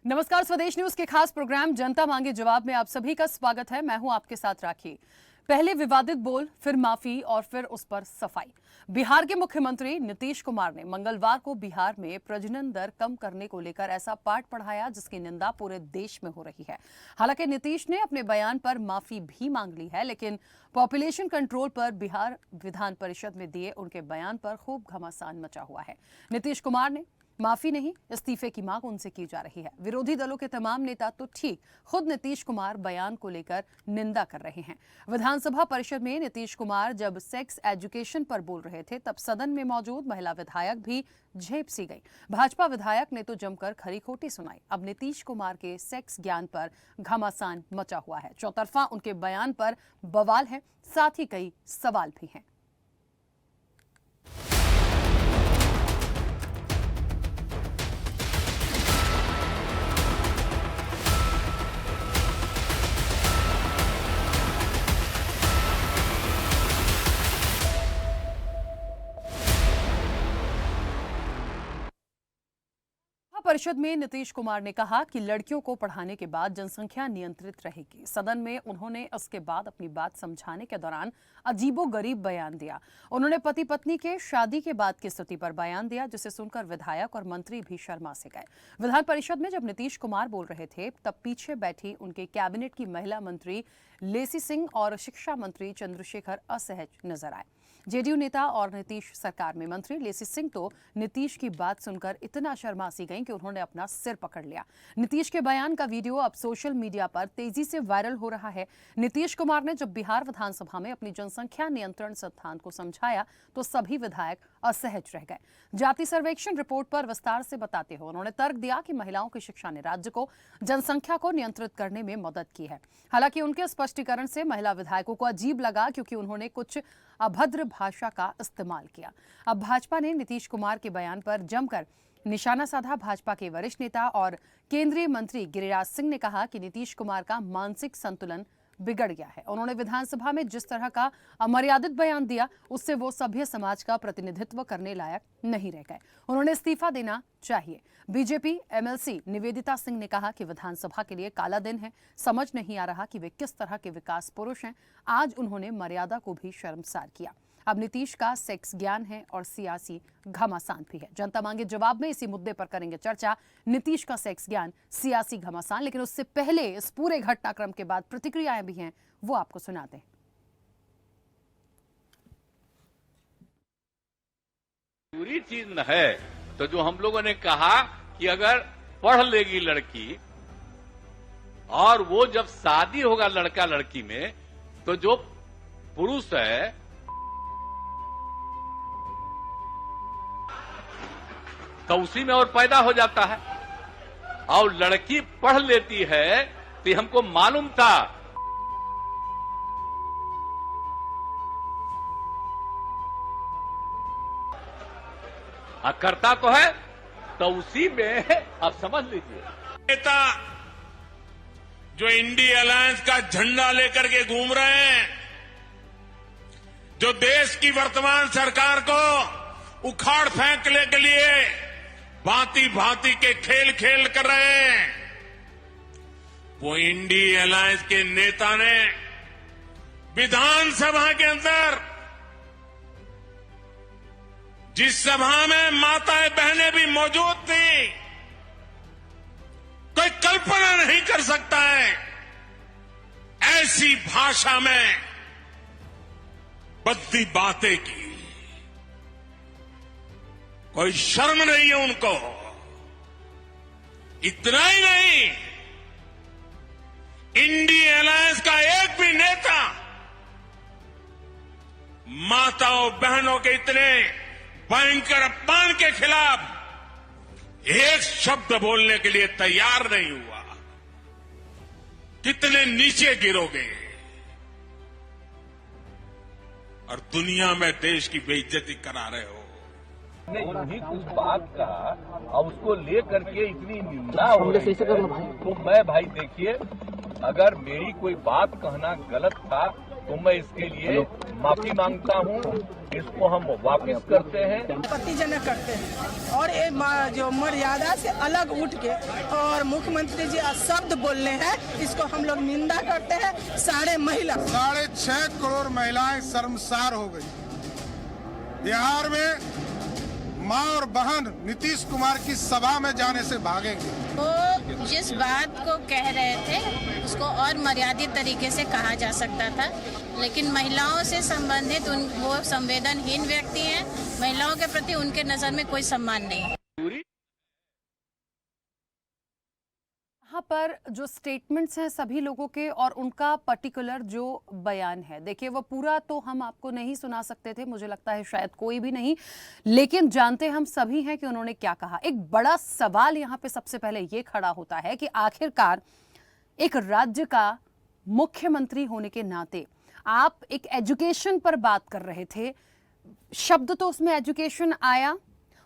नमस्कार, स्वदेश न्यूज के खास प्रोग्राम जनता मांगे जवाब में आप सभी का स्वागत है। मैं हूं आपके साथ राखी। पहले विवादित बोल, फिर माफी और फिर उस पर सफाई। बिहार के मुख्यमंत्री नीतीश कुमार ने मंगलवार को बिहार में प्रजनन दर कम करने को लेकर ऐसा पाठ पढ़ाया जिसकी निंदा पूरे देश में हो रही है। हालांकि नीतीश ने अपने बयान पर माफी भी मांग ली है, लेकिन पॉपुलेशन कंट्रोल पर बिहार विधान परिषद में दिए उनके बयान पर खूब घमासान मचा हुआ है। नीतीश कुमार ने माफी नहीं, इस्तीफे की मांग उनसे की जा रही है। विरोधी दलों के तमाम नेता तो ठीक, खुद नीतीश कुमार बयान को लेकर निंदा कर रहे हैं। विधानसभा परिषद में नीतीश कुमार जब सेक्स एजुकेशन पर बोल रहे थे, तब सदन में मौजूद महिला विधायक भी झेप सी गई। भाजपा विधायक ने तो जमकर खरी खोटी सुनाई। अब नीतीश कुमार के सेक्स ज्ञान पर घमासान मचा हुआ है। चौतरफा उनके बयान पर बवाल है, साथ ही कई सवाल भी हैं। परिषद में नीतीश कुमार ने कहा कि लड़कियों को पढ़ाने के बाद जनसंख्या नियंत्रित रहेगी। सदन में उन्होंने इसके बाद अपनी बात समझाने के दौरान अजीबोगरीब बयान दिया। उन्होंने पति पत्नी के शादी के बाद की स्थिति पर बयान दिया, जिसे सुनकर विधायक और मंत्री भी शर्मा से गए। विधान परिषद में जब नीतीश कुमार बोल रहे थे, तब पीछे बैठी उनके कैबिनेट की महिला मंत्री लेसी सिंह और शिक्षा मंत्री चंद्रशेखर असहज नजर आए। जेडीयू नेता और नीतीश सरकार में मंत्री लेसी सिंह तो नीतीश की बात सुनकर इतना शर्मासी गईं कि उन्होंने अपना सिर पकड़ लिया। नीतीश के बयान का वीडियो अब सोशल मीडिया पर तेजी से वायरल हो रहा है। नीतीश कुमार ने जब बिहार विधानसभा में अपनी जनसंख्या नियंत्रण सिद्धांत को समझाया तो सभी विधायक असहज रह गए। जाति सर्वेक्षण रिपोर्ट पर विस्तार से बताते हुए उन्होंने तर्क दिया कि महिलाओं की शिक्षा ने राज्य को जनसंख्या को नियंत्रित करने में मदद की है। हालांकि उनके स्पष्टीकरण से महिला विधायकों को अजीब लगा, क्योंकि उन्होंने कुछ अभद्र भाषा का इस्तेमाल किया। अब भाजपा ने नीतीश कुमार के बयान पर जमकर निशाना साधा। भाजपा के वरिष्ठ नेता और केंद्रीय मंत्री गिरिराज सिंह ने कहा कि नीतीश कुमार का मानसिक संतुलन बिगड़ गया है। उन्होंने विधानसभा में जिस तरह का अमर्यादित बयान दिया, उससे वो सभ्य समाज का प्रतिनिधित्व करने लायक नहीं रह गए। उन्होंने इस्तीफा देना चाहिए। बीजेपी एमएलसी निवेदिता सिंह ने कहा कि विधानसभा के लिए काला दिन है। समझ नहीं आ रहा कि वे किस तरह के विकास पुरुष हैं। आज उन्होंने मर्यादा को भी शर्मसार किया। अब नीतीश का सेक्स ज्ञान है और सियासी घमासान भी है। जनता मांगे जवाब में इसी मुद्दे पर करेंगे चर्चा। नीतीश का सेक्स ज्ञान, सियासी घमासान। लेकिन उससे पहले इस पूरे घटनाक्रम के बाद प्रतिक्रियाएं भी हैं, वो आपको सुनाते हैं। पूरी चीज न है तो जो हम लोगों ने कहा कि अगर पढ़ लेगी लड़की और वो जब शादी होगा लड़का लड़की में, तो जो पुरुष है तो उसी में और पैदा हो जाता है। और लड़की पढ़ लेती है तो हमको मालूम था। करता तो है तो उसी में आप समझ लीजिए। नेता जो इंडिया अलायंस का झंडा लेकर के घूम रहे हैं, जो देश की वर्तमान सरकार को उखाड़ फेंकने के लिए भांति भांति के खेल खेल कर रहे हैं, वो इंडिया अलायंस के नेता ने विधानसभा के अंदर, जिस सभा में माताएं बहनें भी मौजूद थी, कोई कल्पना नहीं कर सकता है ऐसी भाषा में बद्दी बातें की। कोई शर्म नहीं है उनको। इतना ही नहीं, इंडिया अलायंस का एक भी नेता माताओं बहनों के इतने भयंकर अपमान के खिलाफ एक शब्द बोलने के लिए तैयार नहीं हुआ। कितने नीचे गिरोगे और दुनिया में देश की बेइज्जती करा रहे हो। नहीं कुछ बात का और उसको लेकर के इतनी निंदा हो रही है, तो मैं भाई देखिए, अगर मेरी कोई बात कहना गलत था तो मैं इसके लिए माफी मांगता हूँ। इसको हम वापस करते हैं। आपत्तिजनक करते हैं और ये जो मर्यादा से अलग उठ के और मुख्यमंत्री जी शब्द बोलने हैं, इसको हम लोग निंदा करते हैं। सारे महिला 6.5 करोड़ महिलाएं शर्मसार हो गई। बिहार में माँ और बहन नीतीश कुमार की सभा में जाने से भागेंगे। वो जिस बात को कह रहे थे उसको और मर्यादित तरीके से कहा जा सकता था, लेकिन महिलाओं से संबंधित वो संवेदनहीन व्यक्ति हैं। महिलाओं के प्रति उनके नजर में कोई सम्मान नहीं है। यहाँ पर जो स्टेटमेंट्स हैं सभी लोगों के और उनका पर्टिकुलर जो बयान है, देखिए वो पूरा तो हम आपको नहीं सुना सकते थे, मुझे लगता है शायद कोई भी नहीं, लेकिन जानते हम सभी हैं कि उन्होंने क्या कहा। एक बड़ा सवाल यहाँ पे सबसे पहले ये खड़ा होता है कि आखिरकार एक राज्य का मुख्यमंत्री होने के नाते आप एक एजुकेशन पर बात कर रहे थे, शब्द तो उसमें एजुकेशन आया,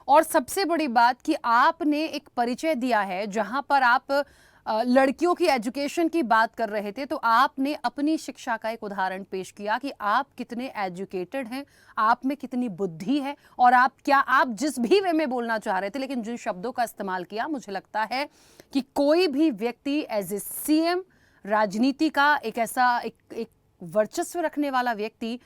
और सबसे बड़ी बात कि आपने एक परिचय दिया है जहां पर आप लड़कियों की एजुकेशन की बात कर रहे थे, तो आपने अपनी शिक्षा का एक उदाहरण पेश किया कि आप कितने एजुकेटेड हैं, आप में कितनी बुद्धि है, और आप जिस भी वे में बोलना चाह रहे थे, लेकिन जिन शब्दों का इस्तेमाल किया, मुझे लगता है कि कोई भी व्यक्ति एज ए सीएम, राजनीति का एक ऐसा एक वर्चस्व रखने वाला व्यक्ति,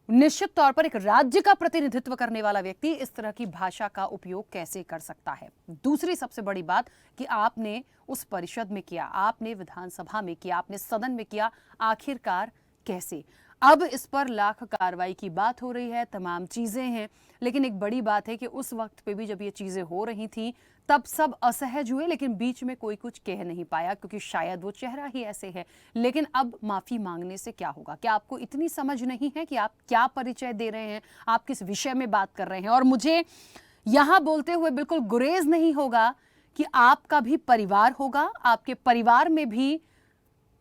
निश्चित तौर पर एक राज्य का प्रतिनिधित्व करने वाला व्यक्ति इस तरह की भाषा का उपयोग कैसे कर सकता है। दूसरी सबसे बड़ी बात कि आपने उस परिषद में किया, आपने विधानसभा में किया, आपने सदन में किया, आखिरकार कैसे? अब इस पर लाख कार्रवाई की बात हो रही है, तमाम चीजें हैं, लेकिन एक बड़ी बात है कि उस वक्त पे भी जब ये चीजें हो रही थी तब सब असहज हुए, लेकिन बीच में कोई कुछ कह नहीं पाया क्योंकि शायद वो चेहरा ही ऐसे है। लेकिन अब माफी मांगने से क्या होगा? क्या आपको इतनी समझ नहीं है कि आप क्या परिचय दे रहे हैं, आप किस विषय में बात कर रहे हैं? और मुझे यहां बोलते हुए बिल्कुल गुरेज नहीं होगा कि आपका भी परिवार होगा, आपके परिवार में भी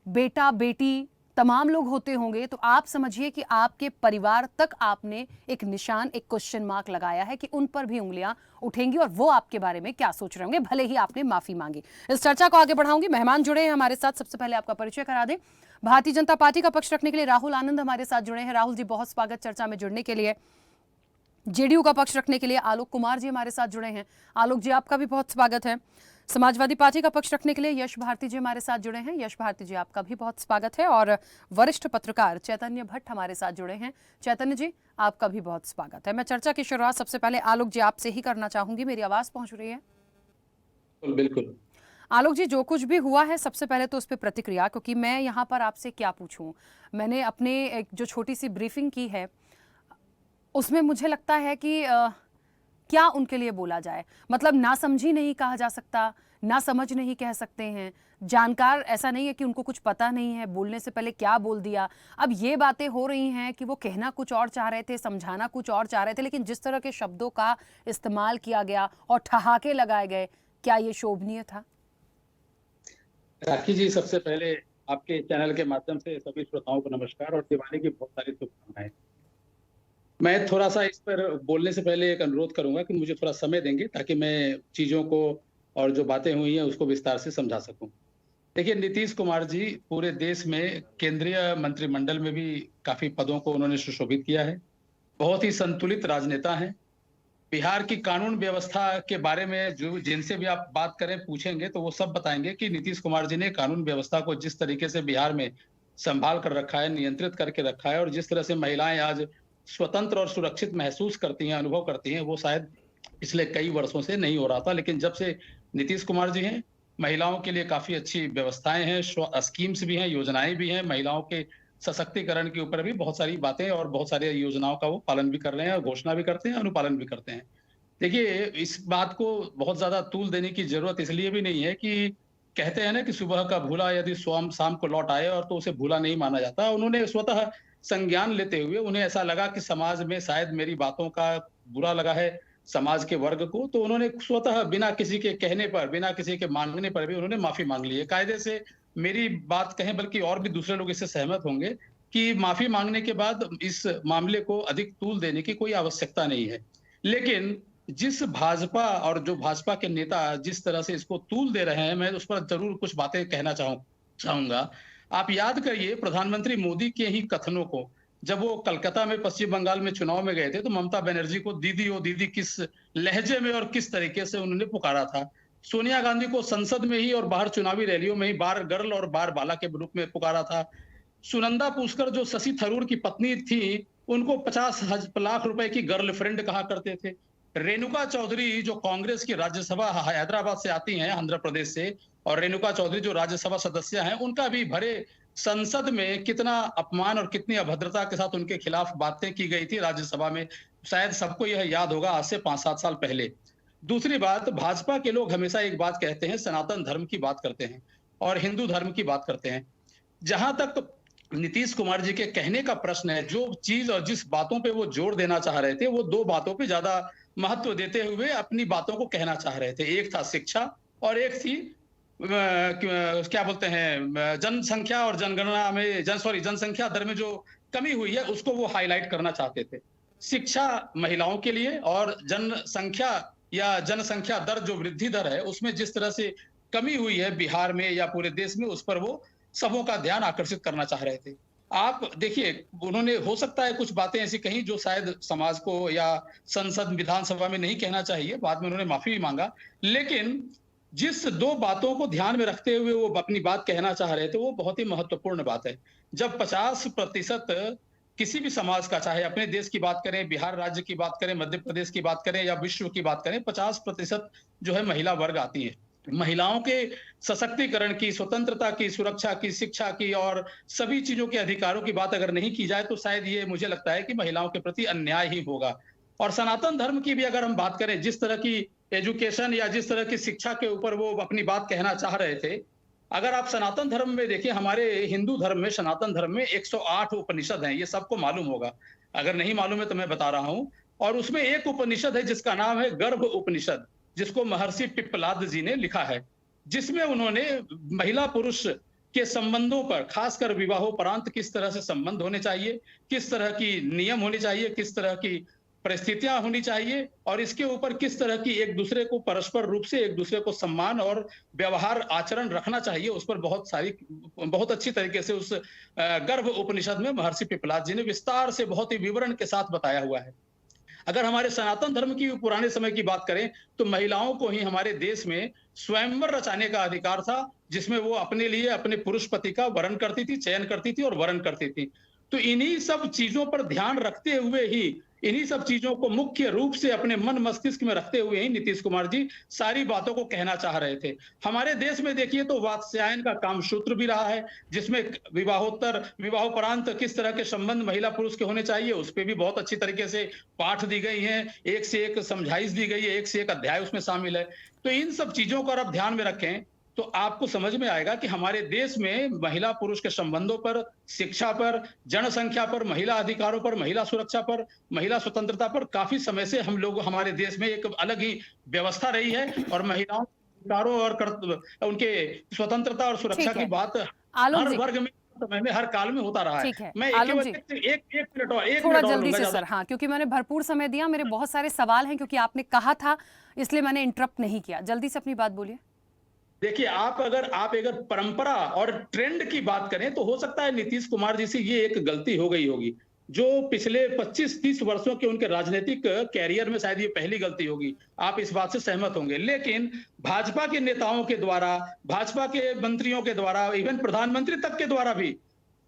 बेटा बेटी तमाम लोग होते होंगे, तो आप समझिए कि आपके परिवार तक आपने एक निशान, एक क्वेश्चन मार्क लगाया है कि उन पर भी उंगलियां उठेंगी और वो आपके बारे में क्या सोच रहे होंगे, भले ही आपने माफी मांगी। इस चर्चा को आगे बढ़ाऊंगी। मेहमान जुड़े हैं हमारे साथ, सबसे पहले आपका परिचय करा दें। भारतीय जनता पार्टी का पक्ष रखने के लिए राहुल आनंद हमारे साथ जुड़े हैं। राहुल जी, बहुत स्वागत चर्चा में जुड़ने के लिए। जेडीयू का पक्ष रखने के लिए आलोक कुमार जी हमारे साथ जुड़े हैं। आलोक जी, आपका भी बहुत स्वागत है। समाजवादी पार्टी का पक्ष रखने के लिए यश भारती जी हमारे साथ जुड़े हैं। यश भारती जी, आपका भी बहुत स्वागत है। और वरिष्ठ पत्रकार चैतन्य भट्ट हमारे साथ जुड़े हैं। चैतन्य जी, आपका भी बहुत स्वागत है। मैं चर्चा की शुरुआत सबसे पहले आलोक जी आपसे ही करना चाहूंगी। मेरी आवाज पहुंच रही है? बिल्कुल। आलोक जी, जो कुछ भी हुआ है सबसे पहले तो उस पर प्रतिक्रिया, क्योंकि मैं यहाँ पर आपसे क्या पूछूं, मैंने अपने एक जो छोटी सी ब्रीफिंग की है उसमें मुझे लगता है कि क्या उनके लिए बोला जाए, मतलब ना समझी नहीं कहा जा सकता, ना समझ नहीं कह सकते हैं, जानकार ऐसा नहीं है कि उनको कुछ पता नहीं है, बोलने से पहले क्या बोल दिया। अब ये बातें हो रही हैं कि वो कहना कुछ और चाह रहे थे, समझाना कुछ और चाह रहे थे, लेकिन जिस तरह के शब्दों का इस्तेमाल किया गया और ठहाके लगाए गए, क्या ये शोभनीय था? राखी जी, सबसे पहले आपके चैनल के माध्यम से सभी श्रोताओं को नमस्कार और दिवाली की बहुत सारी शुभकामनाएं। मैं थोड़ा सा इस पर बोलने से पहले एक अनुरोध करूंगा कि मुझे थोड़ा समय देंगे ताकि मैं चीजों को और जो बातें हुई हैं उसको विस्तार से समझा सकूं। देखिए, नीतीश कुमार जी पूरे देश में केंद्रीय मंत्रिमंडल में भी काफी पदों को उन्होंने सुशोभित किया है। बहुत ही संतुलित राजनेता हैं। बिहार की कानून व्यवस्था के बारे में जो जिनसे भी आप बात करें, पूछेंगे तो वो सब बताएंगे कि नीतीश कुमार जी ने कानून व्यवस्था को जिस तरीके से बिहार में संभाल कर रखा है, नियंत्रित करके रखा है, और जिस तरह से महिलाएं आज स्वतंत्र और सुरक्षित महसूस करती हैं, अनुभव करती हैं, वो शायद पिछले कई वर्षों से नहीं हो रहा था। लेकिन जब से नीतीश कुमार जी हैं, महिलाओं के लिए काफी अच्छी व्यवस्थाएं हैं, स्कीम्स भी हैं, योजनाएं भी हैं, महिलाओं के सशक्तिकरण के ऊपर भी बहुत सारी बातें और बहुत सारी योजनाओं का वो पालन भी कर रहे हैं, घोषणा भी करते हैं, अनुपालन भी करते हैं। देखिए, इस बात को बहुत ज्यादा तूल देने की जरूरत इसलिए भी नहीं है कि कहते हैं ना कि सुबह का भूला यदि शाम को लौट आए और तो उसे भूला नहीं माना जाता। उन्होंने स्वतः संज्ञान लेते हुए उन्हें ऐसा लगा कि समाज में शायद मेरी बातों का बुरा लगा है समाज के वर्ग को, तो उन्होंने स्वतः बिना किसी के कहने पर, बिना किसी के मांगने पर भी उन्होंने माफी मांग ली है। कायदे से मेरी बात कहें, बल्कि और भी दूसरे लोग इससे सहमत होंगे कि माफी मांगने के बाद इस मामले को अधिक तूल देने की कोई आवश्यकता नहीं है। लेकिन जिस भाजपा और जो भाजपा के नेता जिस तरह से इसको तूल दे रहे हैं, मैं उस पर जरूर कुछ बातें कहना चाहूंगा। आप याद करिए प्रधानमंत्री मोदी के ही कथनों को, जब वो कलकत्ता में पश्चिम बंगाल में चुनाव में गए थे तो ममता बनर्जी को दीदी ओ दीदी किस लहजे में और किस तरीके से उन्होंने पुकारा था। सोनिया गांधी को संसद में ही और बाहर चुनावी रैलियों में ही बार गर्ल और बार बाला के रूप में पुकारा था। सुनंदा पुष्कर जो शशि थरूर की पत्नी थी, उनको 50 लाख रुपए की गर्लफ्रेंड कहा करते थे। रेणुका चौधरी जो कांग्रेस की राज्यसभा हैदराबाद से आती हैं, आंध्र प्रदेश से, और रेणुका चौधरी जो राज्यसभा सदस्य हैं, उनका भी भरे संसद में कितना अपमान और कितनी अभद्रता के साथ उनके खिलाफ बातें की गई थी राज्यसभा में। शायद सबको यह याद होगा, आज से 5-7 साल पहले। दूसरी बात, भाजपा के लोग हमेशा एक बात कहते हैं, सनातन धर्म की बात करते हैं और हिंदू धर्म की बात करते हैं। जहां तक नीतीश कुमार जी के कहने का प्रश्न है, जो चीज और जिस बातों पे वो जोर देना चाह रहे थे, वो 2 बातों पे ज्यादा महत्व देते हुए अपनी बातों को कहना चाह रहे थे। एक था शिक्षा और एक थी क्या बोलते हैं, जनसंख्या और जनगणना में जनसंख्या दर में जो कमी हुई है उसको वो हाईलाइट करना चाहते थे। शिक्षा महिलाओं के लिए और जनसंख्या या जनसंख्या दर जो वृद्धि दर है उसमें जिस तरह से कमी हुई है बिहार में या पूरे देश में, उस पर वो सबों का ध्यान आकर्षित करना चाह रहे थे। आप देखिए, उन्होंने हो सकता है कुछ बातें ऐसी कही जो शायद समाज को या संसद विधानसभा में नहीं कहना चाहिए, बाद में उन्होंने माफी भी मांगा, लेकिन जिस 2 बातों को ध्यान में रखते हुए वो अपनी बात कहना चाह रहे थे वो बहुत ही महत्वपूर्ण बात है। जब 50% किसी भी समाज का, चाहे अपने देश की बात करें, बिहार राज्य की बात करें, मध्य प्रदेश की बात करें या विश्व की बात करें, 50% जो है महिला वर्ग आती है। महिलाओं के सशक्तिकरण की, स्वतंत्रता की, सुरक्षा की, शिक्षा की और सभी चीजों के अधिकारों की बात अगर नहीं की जाए तो शायद ये मुझे लगता है कि महिलाओं के प्रति अन्याय ही होगा। और सनातन धर्म की भी अगर हम बात करें, जिस तरह की एजुकेशन या जिस तरह की शिक्षा के ऊपर वो अपनी बात कहना चाह रहे थे, अगर आप सनातन धर्म में देखिए, हमारे हिंदू धर्म में, सनातन धर्म में 108 उपनिषद हैं, ये सबको मालूम होगा, अगर नहीं मालूम है तो मैं बता रहा हूं। और उसमें एक उपनिषद है जिसका नाम है गर्भ उपनिषद, जिसको महर्षि पिप्पलाद जी ने लिखा है, जिसमें उन्होंने महिला पुरुष के संबंधों पर, खासकर विवाहोपरांत किस तरह से संबंध होने चाहिए, किस तरह की नियम होने चाहिए, किस तरह की परिस्थितियां होनी चाहिए और इसके ऊपर किस तरह की एक दूसरे को परस्पर रूप से एक दूसरे को सम्मान और व्यवहार आचरण रखना चाहिए, उस पर बहुत अच्छी तरीके से उस गर्भ उपनिषद में महर्षि पिप्पलाद जी ने विस्तार से बहुत ही विवरण के साथ बताया हुआ है। अगर हमारे सनातन धर्म की पुराने समय की बात करें तो महिलाओं को ही हमारे देश में स्वयंवर रचाने का अधिकार था, जिसमें वो अपने लिए अपने पुरुष पति का वरण करती थी, चयन करती थी और वरण करती थी। तो इन्हीं सब चीजों पर ध्यान रखते हुए ही, इन्हीं सब चीजों को मुख्य रूप से अपने मन मस्तिष्क में रखते हुए ही नीतीश कुमार जी सारी बातों को कहना चाह रहे थे। हमारे देश में देखिए तो वात्स्यायन का कामसूत्र भी रहा है, जिसमें विवाहोपरांत किस तरह के संबंध महिला पुरुष के होने चाहिए उस पर भी बहुत अच्छी तरीके से पाठ दी गई हैं, एक से एक समझाइश दी गई है, एक से एक अध्याय उसमें शामिल है। तो इन सब चीजों को आप ध्यान में रखें तो आपको समझ में आएगा कि हमारे देश में महिला पुरुष के संबंधों पर, शिक्षा पर, जनसंख्या पर, महिला अधिकारों पर, महिला सुरक्षा पर, महिला स्वतंत्रता पर काफी समय से हम लोग, हमारे देश में एक अलग ही व्यवस्था रही है और महिलाओं के अधिकारों और उनके स्वतंत्रता और सुरक्षा की बात हर वर्ग में, समय में, हर काल में होता रहा है। मैं एक मिनट थोड़ा जल्दी से सर, हाँ, क्योंकि मैंने भरपूर समय दिया, मेरे बहुत सारे सवाल हैं क्योंकि आपने कहा था, इसलिए मैंने इंटरप्ट नहीं किया। जल्दी से अपनी बात बोलिए। देखिए, आप अगर परंपरा और ट्रेंड की बात करें तो हो सकता है नीतीश कुमार जी से ये एक गलती हो गई होगी, जो पिछले 25-30 वर्षों के उनके राजनीतिक कैरियर में शायद ये पहली गलती होगी। आप इस बात से सहमत होंगे। लेकिन भाजपा के नेताओं के द्वारा, भाजपा के मंत्रियों के द्वारा, इवन प्रधानमंत्री तक के द्वारा भी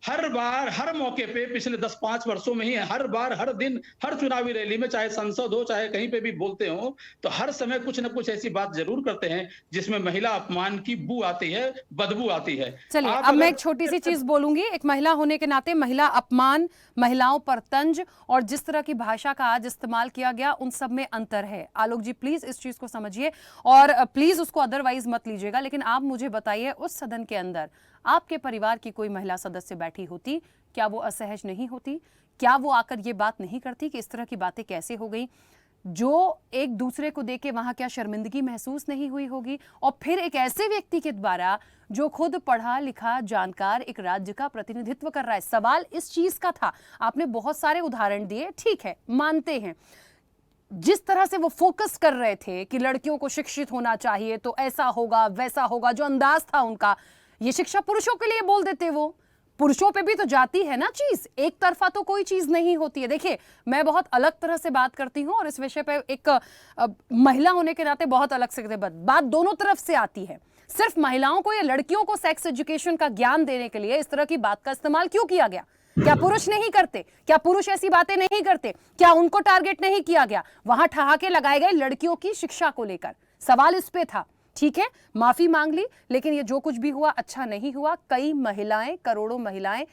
हर बार, हर मौके पे पिछले 10-5 वर्षों में ही हर बार, हर दिन, हर चुनावी रैली में, चाहे संसद हो चाहे कहीं पे भी बोलते हो, तो हर समय कुछ न कुछ ऐसी बात जरूर करते हैं जिसमें महिला अपमान की बू आती है, बदबू आती है। चलिए, अब मैं एक छोटी सी चीज बोलूंगी। एक महिला होने के नाते महिला अपमान, महिलाओं पर तंज और जिस तरह की भाषा का आज इस्तेमाल किया गया, उन सब में अंतर है। आलोक जी प्लीज इस चीज को समझिए और प्लीज उसको अदरवाइज मत लीजिएगा। लेकिन आप मुझे बताइए, उस सदन के अंदर आपके परिवार की कोई महिला सदस्य बैठी होती, क्या वो असहज नहीं होती? क्या वो आकर ये बात नहीं करती कि इस तरह की बातें कैसे हो गई? जो एक दूसरे को देख के वहां क्या शर्मिंदगी महसूस नहीं हुई होगी? और फिर एक ऐसे व्यक्ति के द्वारा जो खुद पढ़ा लिखा जानकार एक राज्य का प्रतिनिधित्व कर रहा है। सवाल इस चीज का था। आपने बहुत सारे उदाहरण दिए, ठीक है, मानते हैं। जिस तरह से वो फोकस कर रहे थे कि लड़कियों को शिक्षित होना चाहिए तो ऐसा होगा वैसा होगा, जो अंदाज था उनका, ये शिक्षा पुरुषों के लिए बोल देते, वो पुरुषों पे भी तो जाती है ना चीज, एक तरफा तो कोई चीज नहीं होती है। देखिए, मैं बहुत अलग तरह से बात करती हूँ और इस विषय पे एक महिला होने के नाते बहुत अलग से बात दोनों तरफ से आती है। सिर्फ महिलाओं को या लड़कियों को सेक्स एजुकेशन का ज्ञान देने के लिए इस तरह की बात का इस्तेमाल क्यों किया गया? क्या पुरुष नहीं करते? क्या पुरुष ऐसी बातें नहीं करते? क्या उनको टारगेट नहीं किया गया? वहां ठहाके लगाए गए लड़कियों की शिक्षा को लेकर, सवाल इस पे था। ठीक है, माफी मांग ली, लेकिन ये जो कुछ भी हुआ अच्छा नहीं हुआ। कई महिलाएं, करोड़ों महिलाएं,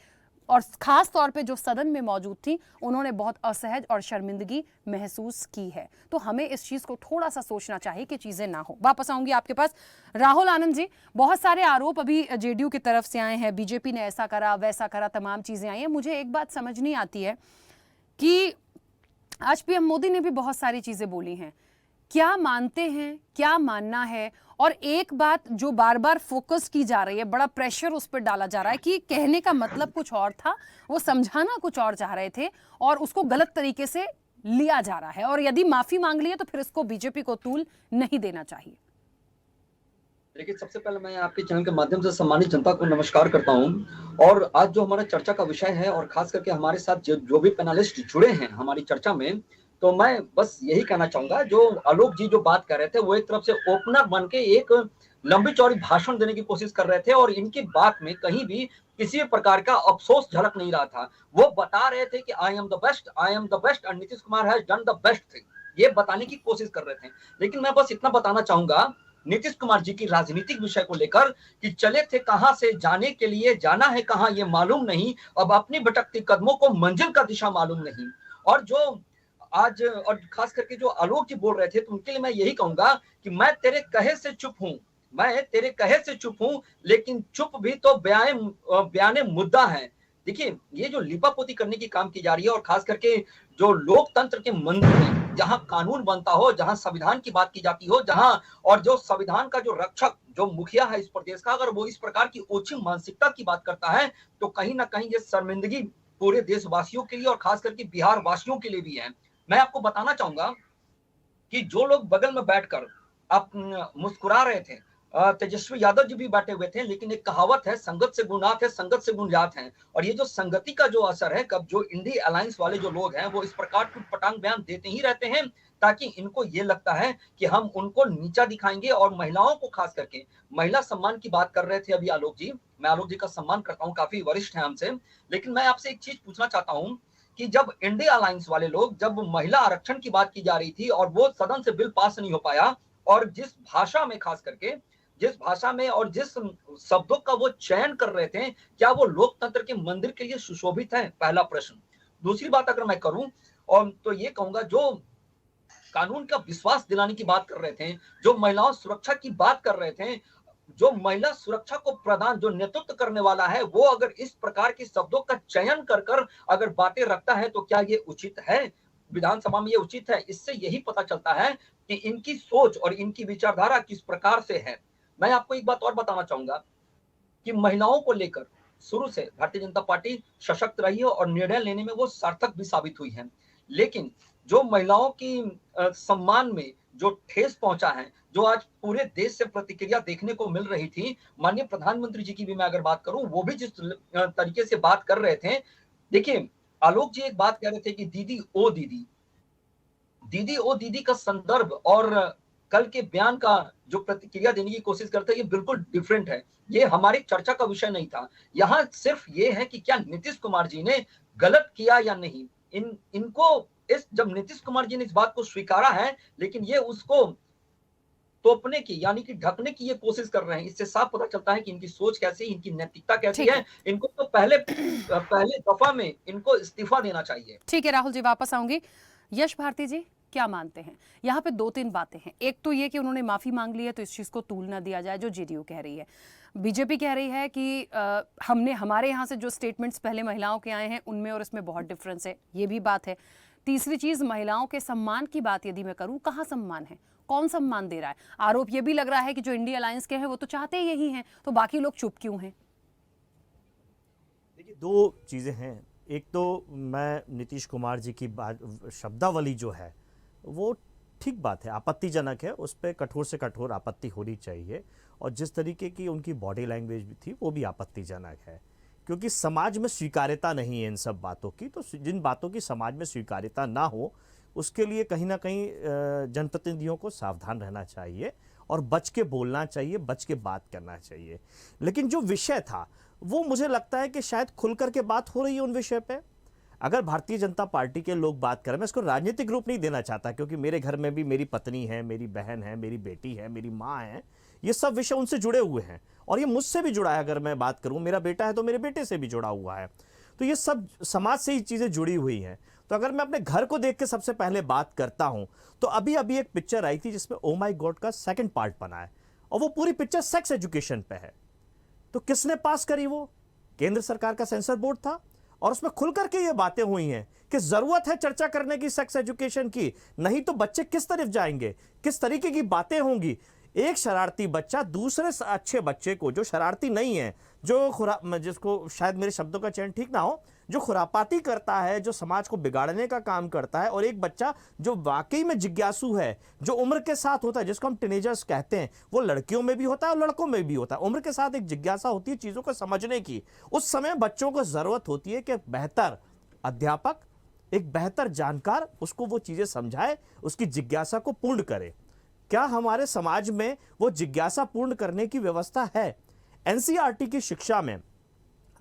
और खास तौर पे जो सदन में मौजूद थी, उन्होंने बहुत असहज और शर्मिंदगी महसूस की है। तो हमें इस चीज को थोड़ा सा सोचना चाहिए कि चीजें ना हो। वापस आऊंगी आपके पास। राहुल आनंद जी, बहुत सारे आरोप अभी जेडीयू की तरफ से आए हैं, बीजेपी ने ऐसा करा वैसा करा, तमाम चीजें आई हैं। मुझे एक बात समझ नहीं आती है कि आज पीएम मोदी ने भी बहुत सारी चीजें बोली हैं, क्या मानते हैं, क्या मानना है? और एक बात जो बार बार फोकस की जा रही है, बड़ा प्रेशर उस पर डाला जा रहा है कि कहने का मतलब कुछ और था, वो समझाना कुछ और चाह रहे थे और उसको गलत तरीके से लिया जा रहा है, और यदि माफी मांग ली है तो फिर इसको बीजेपी को तूल नहीं देना चाहिए। देखिए, सबसे पहले मैं आपके चैनल के माध्यम से सम्मानित जनता को नमस्कार करता हूं। और आज जो हमारा चर्चा का विषय है, और खास करके हमारे साथ जो भी पैनलिस्ट जुड़े हैं हमारी चर्चा में, तो मैं बस यही कहना चाहूंगा, जो आलोक जी जो बात कर रहे थे, वो एक तरफ से ओपनर बन के एक लंबी चौड़ी भाषण देने की कोशिश कर रहे थे, और इनकी बात में कहीं भी किसी भी प्रकार का अफसोस झलक नहीं रहा था। वो बता रहे थे कि I am the best, I am the best, and Nitish Kumar has done the best thing, ये बताने की कोशिश कर रहे थे। लेकिन मैं बस इतना बताना चाहूंगा नीतीश कुमार जी की राजनीतिक विषय को लेकर कि चले थे कहां से, जाने के लिए जाना है कहां ये मालूम नहीं, अब अपनी भटकती कदमों को मंजिल का दिशा मालूम नहीं। और जो आज, और खास करके जो आलोक जी बोल रहे थे, तो उनके लिए मैं यही कहूंगा कि मैं तेरे कहे से चुप हूं, मैं तेरे कहे से चुप हूं, लेकिन चुप भी तो बयाने मुद्दा है। देखिए, ये जो लिपापोती करने की काम की जा रही है, और खास करके जो लोकतंत्र के मंदिर में जहां कानून बनता हो, जहां संविधान की बात की जाती हो, जहां, और जो संविधान का जो रक्षक, जो मुखिया है इस प्रदेश का, अगर वो इस प्रकार की ओछी मानसिकता की बात करता है, तो कहीं ना कहीं ये शर्मिंदगी पूरे देशवासियों के लिए और खास करके बिहार वासियों के लिए भी है। मैं आपको बताना चाहूंगा कि जो लोग बगल में बैठकर आप मुस्कुरा रहे थे, तेजस्वी यादव जी भी बैठे हुए थे, लेकिन एक कहावत है, संगत से गुनात है, संगत से गुण जात है। और ये जो संगति का जो असर है, कब जो इंडिया अलायंस वाले जो लोग हैं, वो इस प्रकार के पटांग बयान देते ही रहते हैं, ताकि इनको ये लगता है कि हम उनको नीचा दिखाएंगे। और महिलाओं को, खास करके महिला सम्मान की बात कर रहे थे अभी आलोक जी, मैं आलोक जी का सम्मान करता हूँ, काफी वरिष्ठ है हमसे, लेकिन मैं आपसे एक चीज पूछना चाहता हूँ कि जब इंडिया अलायंस वाले लोग, जब महिला आरक्षण की बात की जा रही थी और वो सदन से बिल पास नहीं हो पाया, और जिस भाषा में, खास करके जिस भाषा में और जिस शब्दों का वो चयन कर रहे थे, क्या वो लोकतंत्र के मंदिर के लिए सुशोभित है? पहला प्रश्न। दूसरी बात अगर मैं करूं, और तो ये कहूंगा, जो कानून का विश्वास दिलाने की बात कर रहे थे, जो महिलाओं सुरक्षा की बात कर रहे थे, जो महिला सुरक्षा को प्रदान, जो नेतृत्व करने वाला है, वो अगर इस प्रकार के शब्दों का चयन कर अगर बातें रखता है, तो क्या ये उचित है? विधानसभा में ये उचित है? इससे यही पता चलता है कि इनकी सोच और इनकी विचारधारा किस प्रकार से है। मैं आपको एक बात और बताना चाहूंगा कि महिलाओं को लेकर शुरू से भारतीय जनता पार्टी सशक्त रही है और निर्णय लेने में वो सार्थक भी साबित हुई है। लेकिन जो महिलाओं की सम्मान में जो ठेस पहुंचा है, जो आज पूरे देश से प्रतिक्रिया देखने को मिल रही थी, माननीय प्रधानमंत्री जी की भी मैं अगर बात करूं, वो भी जिस तरीके से बात कर रहे थे। देखिए, आलोक जी एक बात कह रहे थे कि दीदी ओ दीदी, दीदी ओ दीदी का संदर्भ और कल के बयान का जो प्रतिक्रिया देने की कोशिश करते हैं, ये बिल्कुल डिफरेंट है। ये हमारी चर्चा का विषय नहीं था। यहाँ सिर्फ ये है कि क्या नीतीश कुमार जी ने गलत किया या नहीं। इनको जब नीतीश कुमार जी ने इस बात को स्वीकारा है, लेकिन ये उसको तोपने की, यानी कि ढकने की ये कोशिश कर रहे हैं। इससे साफ पता चलता है कि इनकी सोच कैसी, इनकी नैतिकता कैसी है। इनको तो पहले दफा में इनको इस्तीफा देना चाहिए। ठीक है राहुल जी, वापस आऊंगी। यश भारती जी, क्या मानते हैं? यहाँ पे दो तीन बातें हैं। एक तो ये कि उन्होंने माफी मांग ली है, तो इस चीज को तूल ना दिया जाए, जो जेडीयू कह रही है। बीजेपी कह रही है कि हमारे यहाँ से जो स्टेटमेंट्स पहले महिलाओं के आए हैं, उनमें और इसमें बहुत डिफरेंस है, ये भी बात है। तीसरी चीज, महिलाओं के सम्मान की बात यदि मैं करूं, कहाँ सम्मान है, कौन सम्मान दे रहा है? आरोप ये भी लग रहा है कि जो इंडिया अलायंस के हैं वो तो चाहते यही हैं, तो बाकी लोग चुप क्यों हैं? देखिए, दो चीज़ें हैं। एक तो मैं नीतीश कुमार जी की बात, शब्दावली जो है वो ठीक बात है, आपत्तिजनक है, उस पर कठोर से कठोर आपत्ति होनी चाहिए। और जिस तरीके की उनकी बॉडी लैंग्वेज भी थी वो भी आपत्तिजनक है, क्योंकि समाज में स्वीकार्यता नहीं है इन सब बातों की। तो जिन बातों की समाज में स्वीकार्यता ना हो उसके लिए कहीं ना कहीं जनप्रतिनिधियों को सावधान रहना चाहिए और बच के बोलना चाहिए, बच के बात करना चाहिए। लेकिन जो विषय था वो मुझे लगता है कि शायद खुल करके बात हो रही है उन विषय पे। अगर भारतीय जनता पार्टी के लोग बात करें, मैं इसको राजनीतिक रूप नहीं देना चाहता, क्योंकि मेरे घर में भी मेरी पत्नी है, मेरी बहन है, मेरी बेटी है, मेरी माँ है, ये सब विषय उनसे जुड़े हुए हैं और ये मुझसे भी जुड़ा है। अगर मैं बात करूं, मेरा बेटा है तो मेरे बेटे से भी जुड़ा हुआ है, तो ये सब समाज से ही चीज़ें जुड़ी हुई हैं। तो अगर मैं अपने घर को देख के सबसे पहले बात करता हूं, तो अभी अभी एक पिक्चर आई थी जिसमें ओ माई गॉड का सेकंड पार्ट बना है और वो पूरी पिक्चर सेक्स एजुकेशन पे है। तो किसने पास करी? वो केंद्र सरकार का सेंसर बोर्ड था और उसमें खुल करके ये बातें हुई हैं कि जरूरत है चर्चा करने की सेक्स एजुकेशन की, नहीं तो बच्चे किस तरफ जाएंगे, किस तरीके की बातें होंगी। एक शरारती बच्चा दूसरे अच्छे बच्चे को, जो शरारती नहीं है, जो जिसको शायद मेरे शब्दों का चयन ठीक ना हो, जो खुरापाती करता है, जो समाज को बिगाड़ने का काम करता है, और एक बच्चा जो वाकई में जिज्ञासु है, जो उम्र के साथ होता है, जिसको हम टीनेजर्स कहते हैं, वो लड़कियों में भी होता है और लड़कों में भी होता है। उम्र के साथ एक जिज्ञासा होती है चीज़ों को समझने की। उस समय बच्चों को ज़रूरत होती है कि बेहतर अध्यापक, एक बेहतर जानकार उसको वो चीज़ें समझाए, उसकी जिज्ञासा को पूर्ण करे। क्या हमारे समाज में वो जिज्ञासा पूर्ण करने की व्यवस्था है? एनसीईआरटी की शिक्षा में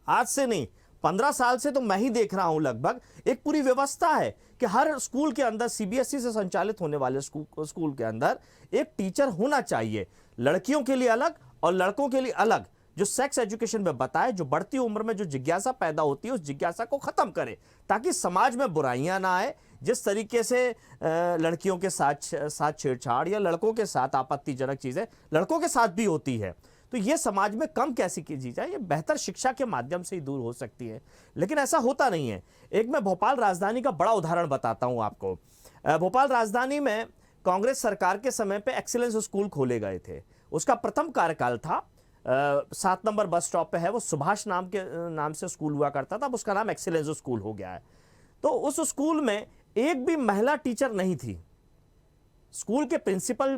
आज से नहीं, 15 साल से तो मैं ही देख रहा हूं लगभग, एक पूरी व्यवस्था है कि हर स्कूल के अंदर, सीबीएसई से संचालित होने वाले स्कूल के अंदर एक टीचर होना चाहिए, लड़कियों के लिए अलग और लड़कों के लिए अलग, जो सेक्स एजुकेशन में बताए, जो बढ़ती उम्र में जो जिज्ञासा पैदा होती है उस जिज्ञासा को खत्म करे, ताकि समाज में बुराइयां ना आए। जिस तरीके से लड़कियों के साथ छेड़छाड़ या लड़कों के साथ आपत्तिजनक चीजें लड़कों के साथ भी होती है, तो ये समाज में कम कैसे की जाए, ये बेहतर शिक्षा के माध्यम से ही दूर हो सकती है। लेकिन ऐसा होता नहीं है। एक मैं भोपाल राजधानी का बड़ा उदाहरण बताता हूं आपको। भोपाल राजधानी में कांग्रेस सरकार के समय पे एक्सीलेंस स्कूल खोले गए थे। उसका प्रथम कार्यकाल था, 7 नंबर बस स्टॉप पे है, वो सुभाष नाम से स्कूल हुआ करता था, अब उसका नाम एक्सीलेंस स्कूल हो गया है। तो उस स्कूल में एक भी महिला टीचर नहीं थी। स्कूल के प्रिंसिपल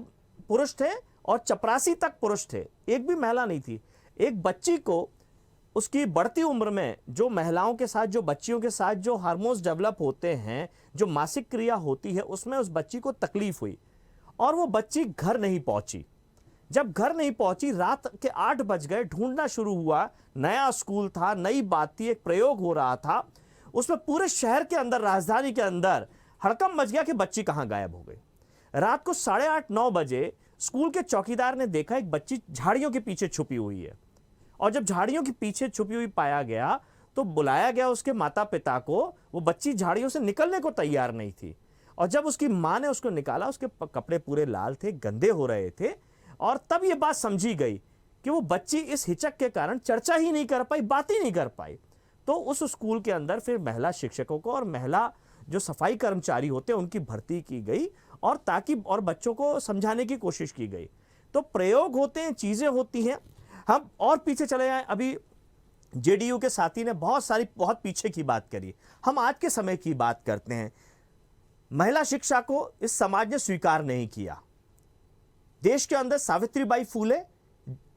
पुरुष थे और चपरासी तक पुरुष थे, एक भी महिला नहीं थी। एक बच्ची को उसकी बढ़ती उम्र में जो महिलाओं के साथ, जो बच्चियों के साथ जो हार्मोन्स डेवलप होते हैं, जो मासिक क्रिया होती है, उसमें उस बच्ची को तकलीफ हुई और वो बच्ची घर नहीं पहुंची। जब घर नहीं पहुंची, रात के 8 बज गए, ढूंढना शुरू हुआ। नया स्कूल था, नई बात थी, एक प्रयोग हो रहा था, उसमें पूरे शहर के अंदर, राजधानी के अंदर हड़कंप मच गया कि बच्ची कहां गायब हो गई। रात को 8:30-9 बजे स्कूल के चौकीदार ने देखा एक बच्ची झाड़ियों के पीछे छुपी हुई है, और जब झाड़ियों के पीछे छुपी हुई पाया गया तो बुलाया गया उसके माता पिता को। वो बच्ची झाड़ियों से निकलने को तैयार नहीं थी, और जब उसकी मां ने उसको निकाला, उसके कपड़े पूरे लाल थे, गंदे हो रहे थे, और तब ये बात समझी गई कि वो बच्ची इस हिचक के कारण चर्चा ही नहीं कर पाई, बात ही नहीं कर पाई। तो उस स्कूल के अंदर फिर महिला शिक्षकों को और महिला जो सफाई कर्मचारी होते हैं उनकी भर्ती की गई, और ताकि और बच्चों को समझाने की कोशिश की गई। तो प्रयोग होते हैं, चीजें होती हैं। हम और पीछे चले जाएं, अभी जेडीयू के साथी ने बहुत पीछे की बात करी, हम आज के समय की बात करते हैं। महिला शिक्षा को इस समाज ने स्वीकार नहीं किया। देश के अंदर सावित्रीबाई फूले,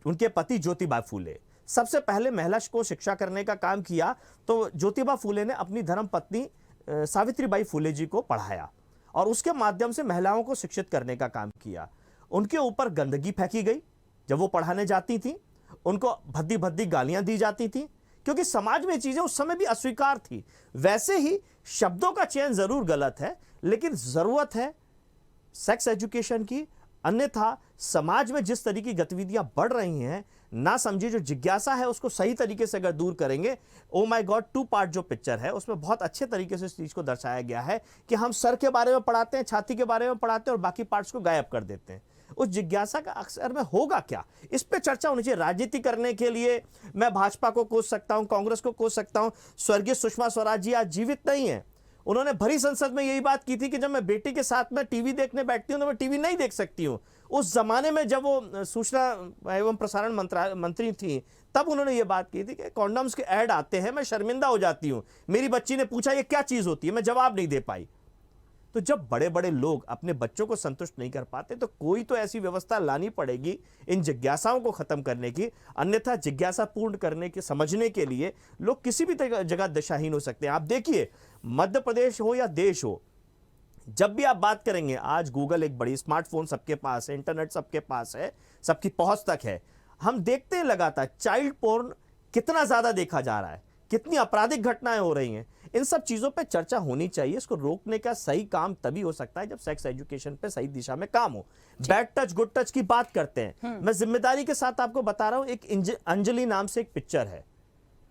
उनके पति ज्योतिबा फूले, सबसे पहले महिला को शिक्षा करने का काम किया। तो ज्योतिबा फूले ने अपनी धर्मपत्नी सावित्रीबाई फूले जी को पढ़ाया और उसके माध्यम से महिलाओं को शिक्षित करने का काम किया। उनके ऊपर गंदगी फेंकी गई जब वो पढ़ाने जाती थी, उनको भद्दी भद्दी गालियां दी जाती थी, क्योंकि समाज में चीजें उस समय भी अस्वीकार थी। वैसे ही शब्दों का चयन जरूर गलत है, लेकिन जरूरत है सेक्स एजुकेशन की। अन्यथा समाज में जिस तरीके की गतिविधियां बढ़ रही हैं, ना समझिए जो जिज्ञासा है उसको सही तरीके से अगर दूर करेंगे। ओ माय गॉड 2 पार्ट जो पिक्चर है उसमें बहुत अच्छे तरीके से इस चीज को दर्शाया गया है कि हम सर के बारे में पढ़ाते हैं, छाती के बारे में पढ़ाते हैं और बाकी पार्ट्स को गायब कर देते हैं। उस जिज्ञासा का अक्सर में होगा क्या, इस पे चर्चा होनी चाहिए। राजनीति करने के लिए मैं भाजपा को कोस सकता हूं, कांग्रेस को कोस सकता हूं। स्वर्गीय सुषमा स्वराज जी आज जीवित नहीं है। उन्होंने भरी संसद में यही बात की थी कि जब मैं बेटी के साथ में टीवी देखने बैठती हूं तो मैं टीवी नहीं देख सकती हूं। उस जमाने में जब वो सूचना एवं प्रसारण मंत्री थी, तब उन्होंने ये बात की थी कि कॉन्डम्स के ऐड आते हैं, मैं शर्मिंदा हो जाती हूं। मेरी बच्ची ने पूछा ये क्या चीज होती है, मैं जवाब नहीं दे पाई। तो जब बड़े बड़े लोग अपने बच्चों को संतुष्ट नहीं कर पाते तो कोई तो ऐसी व्यवस्था लानी पड़ेगी इन जिज्ञासाओं को खत्म करने की, अन्यथा जिज्ञासा पूर्ण करने के समझने के लिए लोग किसी भी जगह दिशाहीन हो सकते हैं। आप देखिए, मध्य प्रदेश हो या देश हो, जब भी आप बात करेंगे, आज गूगल एक बड़ी, स्मार्टफोन सबके पास है, इंटरनेट सबके पास है, सबकी पहुंच तक है। हम देखते हैं लगातार चाइल्ड पोर्न कितना ज्यादा देखा जा रहा है, कितनी आपराधिक घटनाएं हो रही हैं। इन सब चीजों पे चर्चा होनी चाहिए। इसको रोकने का सही काम तभी हो सकता है जब सेक्स एजुकेशन पे सही दिशा में काम हो। बैड टच गुड टच की बात करते हैं, मैं जिम्मेदारी के साथ आपको बता रहा हूं, एक अंजलि नाम से एक पिक्चर है,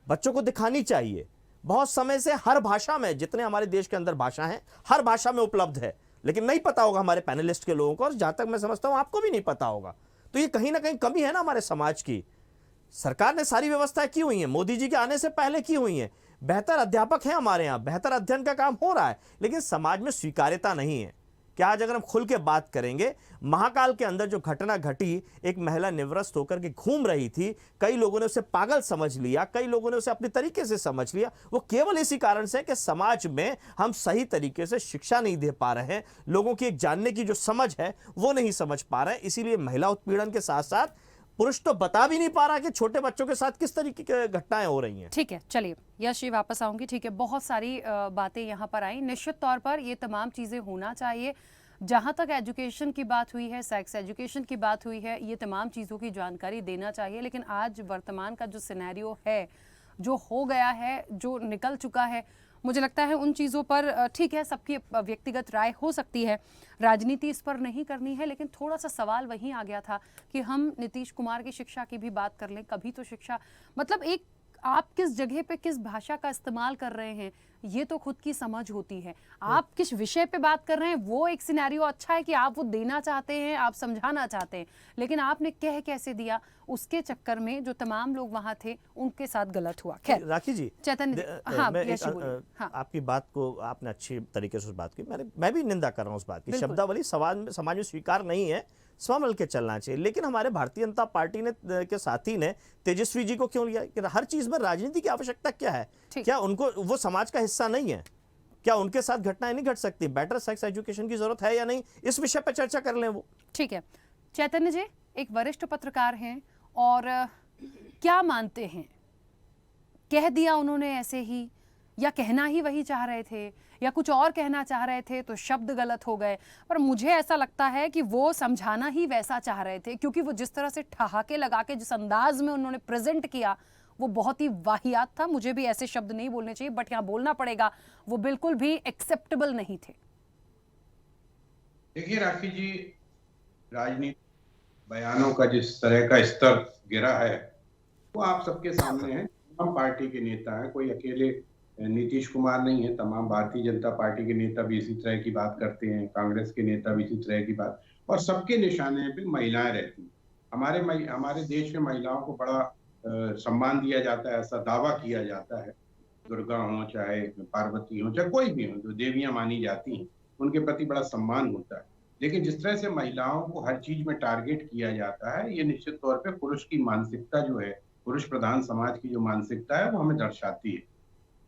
बच्चों को दिखानी चाहिए। बहुत समय से हर भाषा में, जितने हमारे देश के अंदर भाषा हैं, हर भाषा में उपलब्ध है, लेकिन नहीं पता होगा हमारे पैनलिस्ट के लोगों को, और जहां तक मैं समझता हूं आपको भी नहीं पता होगा। तो ये कहीं ना कहीं कमी है ना हमारे समाज की। सरकार ने सारी व्यवस्थाएं की हुई हैं, मोदी जी के आने से पहले की हुई हैं, बेहतर अध्यापक हैं हमारे यहाँ, बेहतर अध्ययन का काम हो रहा है, लेकिन समाज में स्वीकार्यता नहीं है। क्या आज अगर हम खुल के बात करेंगे, महाकाल के अंदर जो घटना घटी, एक महिला निवृत्त होकर के घूम रही थी, कई लोगों ने उसे पागल समझ लिया, कई लोगों ने उसे अपने तरीके से समझ लिया, वो केवल इसी कारण से कि समाज में हम सही तरीके से शिक्षा नहीं दे पा रहे हैं, लोगों की एक जानने की जो समझ है वो नहीं समझ पा रहे हैं। इसीलिए महिला उत्पीड़न के साथ साथ पुरुष तो बता भी नहीं पा रहा कि छोटे बच्चों के साथ किस तरीके की घटनाएं हो रही हैं। ठीक है, चलिए यश जी वापस आऊंगी। ठीक है, बहुत सारी बातें यहाँ पर आई। निश्चित तौर पर ये तमाम चीज़ें होना चाहिए। जहाँ तक एजुकेशन की बात हुई है, सेक्स एजुकेशन की बात हुई है, ये तमाम चीज़ों की जानकारी देना चाहिए। लेकिन आज वर्तमान का जो सिनेरियो है, जो हो गया है, जो निकल चुका है, मुझे लगता है उन चीज़ों पर ठीक है, सबकी व्यक्तिगत राय हो सकती है, राजनीति इस पर नहीं करनी है। लेकिन थोड़ा सा सवाल वहीं आ गया था कि हम नीतीश कुमार की शिक्षा की भी बात कर लें। कभी तो शिक्षा, मतलब एक आप किस जगह पे किस भाषा का इस्तेमाल कर रहे हैं, ये तो खुद की समझ होती है। आप किस विषय पे बात कर रहे हैं, वो एक सिनेरियो अच्छा है कि आप वो देना चाहते हैं, आप समझाना चाहते हैं, लेकिन आपने कह कैसे दिया, उसके चक्कर में जो तमाम लोग वहां थे उनके साथ गलत हुआ। खैर राखी जी, चैतन्य, हाँ, हाँ। आपकी बात को आपने अच्छी तरीके से उस बात की, मैं भी निंदा कर रहा हूँ उस बात की। शब्दावली समाज में स्वीकार नहीं है, संभल के चलना चाहिए। लेकिन हमारे भारतीय जनता पार्टी ने के साथी ने तेजस्वी जी को क्यों लिया कि हर चीज में राजनीति की आवश्यकता क्या है? क्या उनको वो समाज का हिस्सा नहीं है? क्या उनके साथ घटनाएं नहीं घट सकती? बेटर सेक्स एजुकेशन की जरूरत है या नहीं, इस विषय पर चर्चा कर लें वो। ठीक है, चैतन्य जी एक वरिष्ठ पत्रकार हैं और क्या मानते हैं, कह दिया उन्होंने ऐसे ही, या कहना ही वही चाह रहे थे, या कुछ और कहना चाह रहे थे तो शब्द गलत हो गए? पर मुझे ऐसा लगता है कि वो समझाना ही वैसा चाह रहे थे, क्योंकि वो जिस तरह से ठहाके लगा के जिस अंदाज में उन्होंने प्रेजेंट किया वो बहुत ही वाहियात था। मुझे भी ऐसे शब्द नहीं बोलने चाहिए, बट यहाँ बोलना पड़ेगा, वो बिल्कुल भी एक्सेप्टेबल नहीं थे। देखिए राखी जी, राजनीति बयानों का जिस तरह का स्तर गिरा है वो आप सबके सामने है। तमाम पार्टी के नेता हैं, कोई अकेले नीतीश कुमार नहीं है, तमाम भारतीय जनता पार्टी के नेता भी इसी तरह की बात करते हैं, कांग्रेस के नेता भी इसी तरह की बात, और सबके निशाने पे महिलाएं रहती हैं। हमारे देश में महिलाओं को बड़ा सम्मान दिया जाता है, ऐसा दावा किया जाता है। दुर्गा हो, चाहे पार्वती हो, चाहे कोई भी हो, जो देवियां मानी जाती हैं, उनके प्रति बड़ा सम्मान होता है। लेकिन जिस तरह से महिलाओं को हर चीज में टारगेट किया जाता है, ये निश्चित तौर पे पुरुष की मानसिकता जो है, पुरुष प्रधान समाज की जो मानसिकता है, वो हमें दर्शाती है।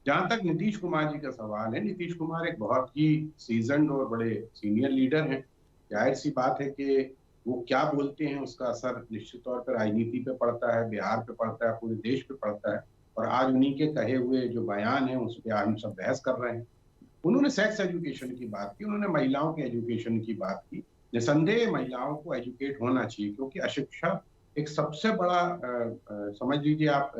जहां तक नीतीश कुमार जी का सवाल है, नीतीश कुमार एक बहुत ही सीजन्ड और बड़े सीनियर लीडर हैं। जाहिर सी बात है कि वो क्या बोलते हैं उसका असर निश्चित तौर पर राजनीति पे पड़ता है, बिहार पे पड़ता है, पूरे देश पे पड़ता है। और आज उन्हीं के कहे हुए जो बयान है उस पर हम सब बहस कर रहे हैं। उन्होंने सेक्स एजुकेशन की बात की, उन्होंने महिलाओं के एजुकेशन की बात की। निसंदेह महिलाओं को एजुकेट होना चाहिए, क्योंकि अशिक्षा एक सबसे बड़ा समझ लीजिए आप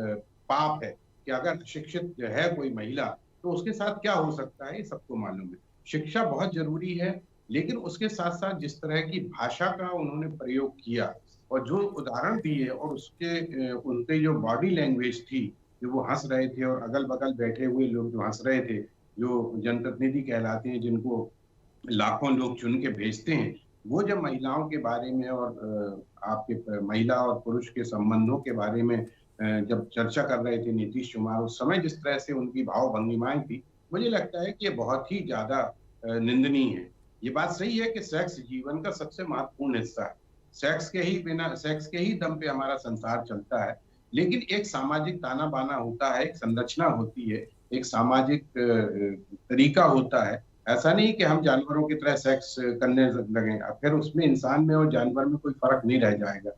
पाप है कि अगर शिक्षित है कोई महिला तो उसके साथ क्या हो सकता है, ये सबको मालूम है। शिक्षा बहुत जरूरी है, लेकिन उसके साथ साथ जिस तरह की भाषा का उन्होंने प्रयोग किया और जो उदाहरण दिए, और उसके उनके जो बॉडी लैंग्वेज थी, जो वो हंस रहे थे और अगल बगल बैठे हुए लोग जो हंस रहे थे, जो जनप्रतिनिधि कहलाते हैं, जिनको लाखों लोग चुन के भेजते हैं, वो जब महिलाओं के बारे में और आपके महिला और पुरुष के संबंधों के बारे में जब चर्चा कर रहे थे नीतीश कुमार, उस समय जिस तरह से उनकी भाव भंगिमाएं थी, मुझे लगता है कि ये बहुत ही ज्यादा निंदनीय है। ये बात सही है कि सेक्स जीवन का सबसे महत्वपूर्ण हिस्सा है। सेक्स के ही दम पे हमारा संसार चलता है, लेकिन एक सामाजिक ताना बाना होता है, एक संरचना होती है, एक सामाजिक तरीका होता है। ऐसा नहीं कि हम जानवरों की तरह सेक्स करने लगे, फिर उसमें इंसान में और जानवर में कोई फर्क नहीं रह जाएगा।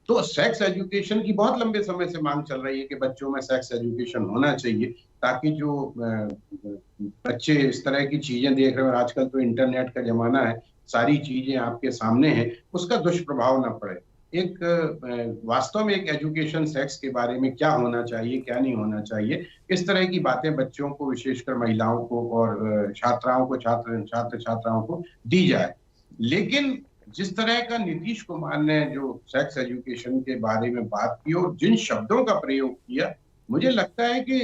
तो सेक्स एजुकेशन की बहुत लंबे समय से मांग चल रही है कि बच्चों में सेक्स एजुकेशन होना चाहिए, ताकि जो बच्चे इस तरह की चीजें देख रहे हैं, आजकल तो इंटरनेट का जमाना है, सारी चीजें आपके सामने हैं, उसका दुष्प्रभाव ना पड़े। एक वास्तव में एक एजुकेशन सेक्स के बारे में क्या होना चाहिए, क्या नहीं होना चाहिए, इस तरह की बातें बच्चों को, विशेषकर महिलाओं को और छात्राओं को, छात्र छात्राओं को दी जाए। लेकिन जिस तरह का नीतीश कुमार ने जो सेक्स एजुकेशन के बारे में बात की और जिन शब्दों का प्रयोग किया, मुझे लगता है कि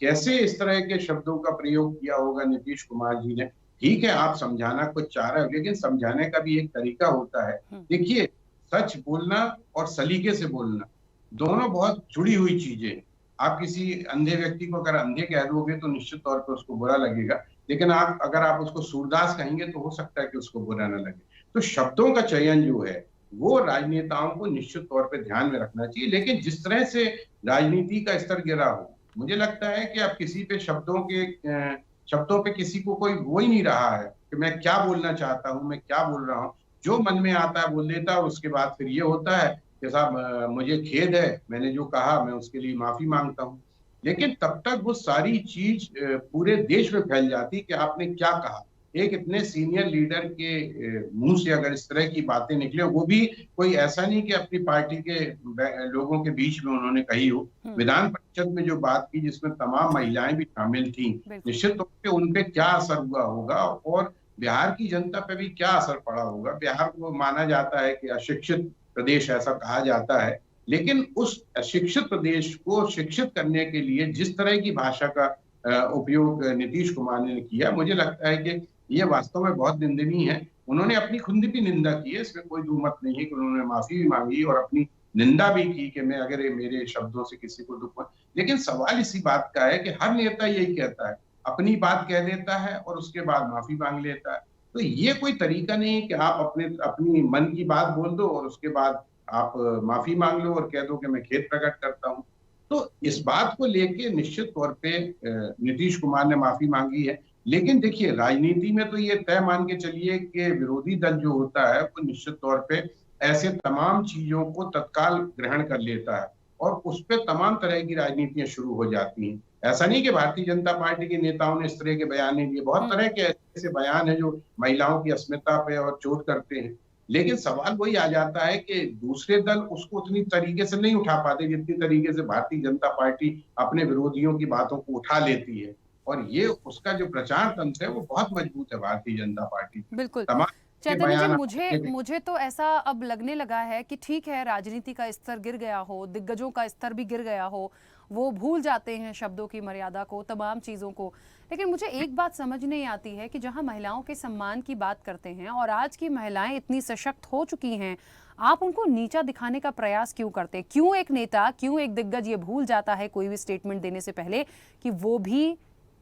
कैसे इस तरह के शब्दों का प्रयोग किया होगा नीतीश कुमार जी ने। ठीक है, आप समझाना कुछ चाह रहे हो, लेकिन समझाने का भी एक तरीका होता है। देखिए, सच बोलना और सलीके से बोलना दोनों बहुत जुड़ी हुई चीजें। आप किसी अंधे व्यक्ति को अगर अंधे कह दोगे तो निश्चित तौर पर उसको बुरा लगेगा, लेकिन अगर आप उसको सूरदास कहेंगे तो हो सकता है कि उसको बुरा ना लगे। तो शब्दों का चयन जो है वो राजनेताओं को निश्चित तौर पे ध्यान में रखना चाहिए। लेकिन जिस तरह से राजनीति का स्तर गिरा हो, मुझे लगता है कि अब किसी पे शब्दों पे किसी को कोई वो ही नहीं रहा है कि मैं क्या बोलना चाहता हूँ, मैं क्या बोल रहा हूँ। जो मन में आता है बोल देता है, और उसके बाद फिर ये होता है कि साहब मुझे खेद है, मैंने जो कहा मैं उसके लिए माफी मांगता हूँ। लेकिन तब तक वो सारी चीज पूरे देश में फैल जाती कि आपने क्या कहा। एक इतने सीनियर लीडर के मुंह से अगर इस तरह की बातें निकले, वो भी कोई ऐसा नहीं कि अपनी पार्टी के लोगों के बीच में उन्होंने कही हो, विधान परिषद में जो बात की जिसमें तमाम महिलाएं भी शामिल थी, निश्चित तौर पे उनपे क्या असर हुआ होगा और बिहार की जनता पे भी क्या असर पड़ा होगा। बिहार को माना जाता है कि अशिक्षित प्रदेश ऐसा कहा जाता है, लेकिन उस अशिक्षित प्रदेश को शिक्षित करने के लिए जिस तरह की भाषा का उपयोग नीतीश कुमार ने किया, मुझे लगता है कि ये वास्तव में बहुत निंदनीय है। उन्होंने अपनी खुद भी निंदा की है, इसमें कोई दो मत नहीं है कि उन्होंने माफी भी मांगी और अपनी निंदा भी की कि मैं अगर मेरे शब्दों से किसी को दुख हुआ। लेकिन सवाल इसी बात का है कि हर नेता यही कहता है, अपनी बात कह देता है और उसके बाद माफी मांग लेता है। तो ये कोई तरीका नहीं है कि आप अपनी मन की बात बोल दो और उसके बाद आप माफी मांग लो और कह दो कि मैं खेद प्रकट करता हूँ। तो इस बात को लेके निश्चित तौर पे नीतीश कुमार ने माफी मांगी है। लेकिन देखिए, राजनीति में तो ये तय मान के चलिए कि विरोधी दल जो होता है वो निश्चित तौर पे ऐसे तमाम चीजों को तत्काल ग्रहण कर लेता है और उस पर तमाम तरह की राजनीतियां शुरू हो जाती हैं। ऐसा नहीं कि भारतीय जनता पार्टी के नेताओं ने इस तरह के बयान नहीं दिए, बहुत तरह के ऐसे बयान हैं जो महिलाओं की अस्मिता पे और चोट करते हैं। लेकिन सवाल वही आ जाता है कि दूसरे दल उसको उतनी तरीके से नहीं उठा पाते जितनी तरीके से भारतीय जनता पार्टी अपने विरोधियों की बातों को उठा लेती है। और ये उसका जो प्रचार तंत्र है वो बहुत मजबूत है भारतीय जनता पार्टी। बिल्कुल चैतन्य जी, मुझे तो ऐसा अब लगने लगा है कि ठीक है, राजनीति का स्तर गिर गया हो, दिग्गजों का स्तर भी गिर गया हो, वो भूल जाते हैं शब्दों की मर्यादा को, तमाम चीज़ों को। लेकिन मुझे एक बात समझ नहीं आती है कि जहां महिलाओं के सम्मान की बात करते हैं और आज की महिलाएं इतनी सशक्त हो चुकी हैं, आप उनको नीचा दिखाने का प्रयास क्यों करते हैं? क्यों एक नेता, क्यों एक दिग्गज ये भूल जाता है कोई भी स्टेटमेंट देने से पहले कि वो भी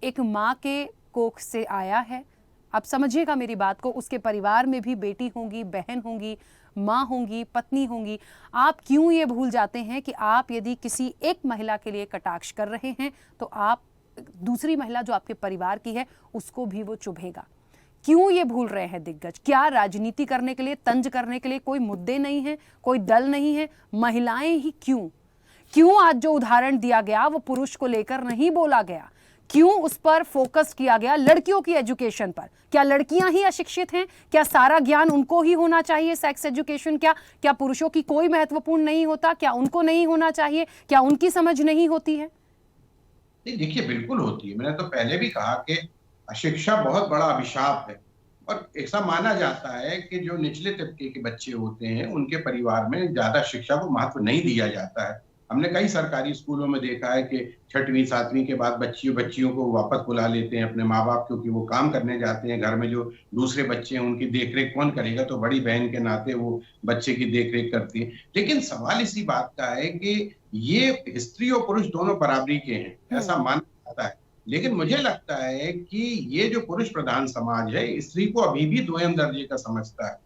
एक माँ के कोख से आया है? आप समझिएगा मेरी बात को, उसके परिवार में भी बेटी होंगी, बहन होंगी, माँ होंगी, पत्नी होंगी। आप क्यों ये भूल जाते हैं कि आप यदि किसी एक महिला के लिए कटाक्ष कर रहे हैं तो आप दूसरी महिला जो आपके परिवार की है उसको भी वो चुभेगा? क्यों ये भूल रहे हैं दिग्गज? क्या राजनीति करने के लिए, तंज करने के लिए कोई मुद्दे नहीं है, कोई दल नहीं है? महिलाएं ही क्यों आज जो उदाहरण दिया गया वो पुरुष को लेकर नहीं बोला गया? क्यों उस पर फोकस किया गया लड़कियों की एजुकेशन पर? क्या लड़कियां ही अशिक्षित हैं? क्या सारा ज्ञान उनको ही होना चाहिए सेक्स एजुकेशन? क्या पुरुषों की कोई महत्वपूर्ण नहीं होता? क्या उनको नहीं होना चाहिए? क्या उनकी समझ नहीं होती है? नहीं, देखिए, बिल्कुल होती है। मैंने तो पहले भी कहा कि अशिक्षा बहुत बड़ा अभिशाप है और ऐसा माना जाता है कि जो निचले तबके के बच्चे होते हैं उनके परिवार में ज्यादा शिक्षा को महत्व नहीं दिया जाता है। हमने कई सरकारी स्कूलों में देखा है कि 6वीं 7वीं के बाद बच्चियों को वापस बुला लेते हैं अपने माँ बाप, क्योंकि वो काम करने जाते हैं। घर में जो दूसरे बच्चे हैं उनकी देखरेख कौन करेगा, तो बड़ी बहन के नाते वो बच्चे की देखरेख करती है। लेकिन सवाल इसी बात का है कि ये स्त्री और पुरुष दोनों बराबरी के हैं, ऐसा माना जाता है। लेकिन मुझे लगता है कि ये जो पुरुष प्रधान समाज है स्त्री को अभी भी दोयम दर्जे का समझता है।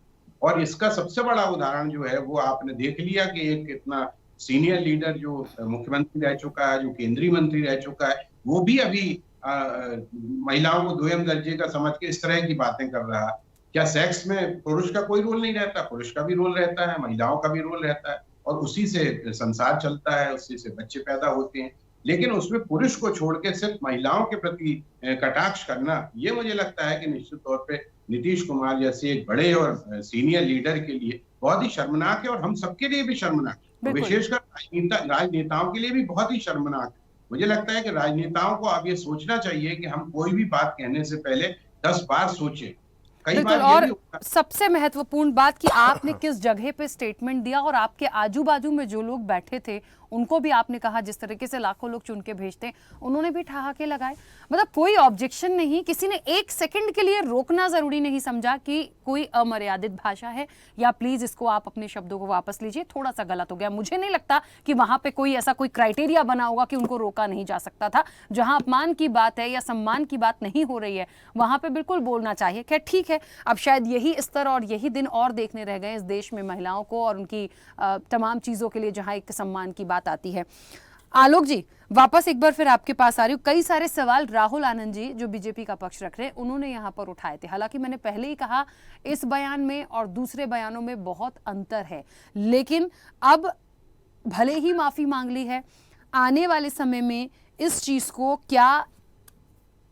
और इसका सबसे बड़ा उदाहरण जो है वो आपने देख लिया कि एक इतना सीनियर लीडर जो मुख्यमंत्री रह चुका है, जो केंद्रीय मंत्री रह चुका है, वो भी अभी महिलाओं को दोयम दर्जे का समझ के इस तरह की बातें कर रहा है। क्या सेक्स में पुरुष का कोई रोल नहीं रहता? पुरुष का भी रोल रहता है, महिलाओं का भी रोल रहता है, और उसी से संसार चलता है, उसी से बच्चे पैदा होते हैं। लेकिन उसमें पुरुष को छोड़ के सिर्फ महिलाओं के प्रति कटाक्ष करना, ये मुझे लगता है कि निश्चित तौर पे नीतीश कुमार जैसे एक बड़े और सीनियर लीडर के लिए बहुत ही शर्मनाक है, और हम सबके लिए भी शर्मनाक है, विशेषकर राजनेताओं के लिए भी बहुत ही शर्मनाक है। मुझे लगता है कि राजनेताओं को अब ये सोचना चाहिए कि हम कोई भी बात कहने से पहले 10 बार सोचें। कई बिल्कुल, बार ये भी और होता है। सबसे महत्वपूर्ण बात कि आपने किस जगह पे स्टेटमेंट दिया, और आपके आजू बाजू में जो लोग बैठे थे उनको भी आपने कहा, जिस तरीके से लाखों लोग चुन के भेजते हैं, उन्होंने भी ठहाके लगाए। मतलब कोई ऑब्जेक्शन नहीं, किसी ने एक सेकंड के लिए रोकना जरूरी नहीं समझा कि कोई अमर्यादित भाषा है, या प्लीज इसको आप अपने शब्दों को वापस लीजिए, थोड़ा सा गलत हो गया। मुझे नहीं लगता कि वहां पे कोई ऐसा कोई क्राइटेरिया बना होगा कि उनको रोका नहीं जा सकता था। जहां अपमान की बात है या सम्मान की बात नहीं हो रही है, वहां पे बिल्कुल बोलना चाहिए। खैर ठीक है, अब शायद यही स्तर और यही दिन और देखने रह गए इस देश में महिलाओं को और उनकी तमाम चीजों के लिए, जहां एक सम्मान की बात आती है। आलोक जी, वापस एक बार फिर आपके पास आ रही हूँ। कई सारे सवाल राहुल आनंद जी जो बीजेपी का पक्ष रख रहे हैं, उन्होंने यहाँ पर उठाए थे। हालांकि मैंने पहले ही कहा इस बयान में और दूसरे बयानों में बहुत अंतर है, लेकिन अब भले ही माफी मांग ली है, आने वाले समय में इस चीज को क्या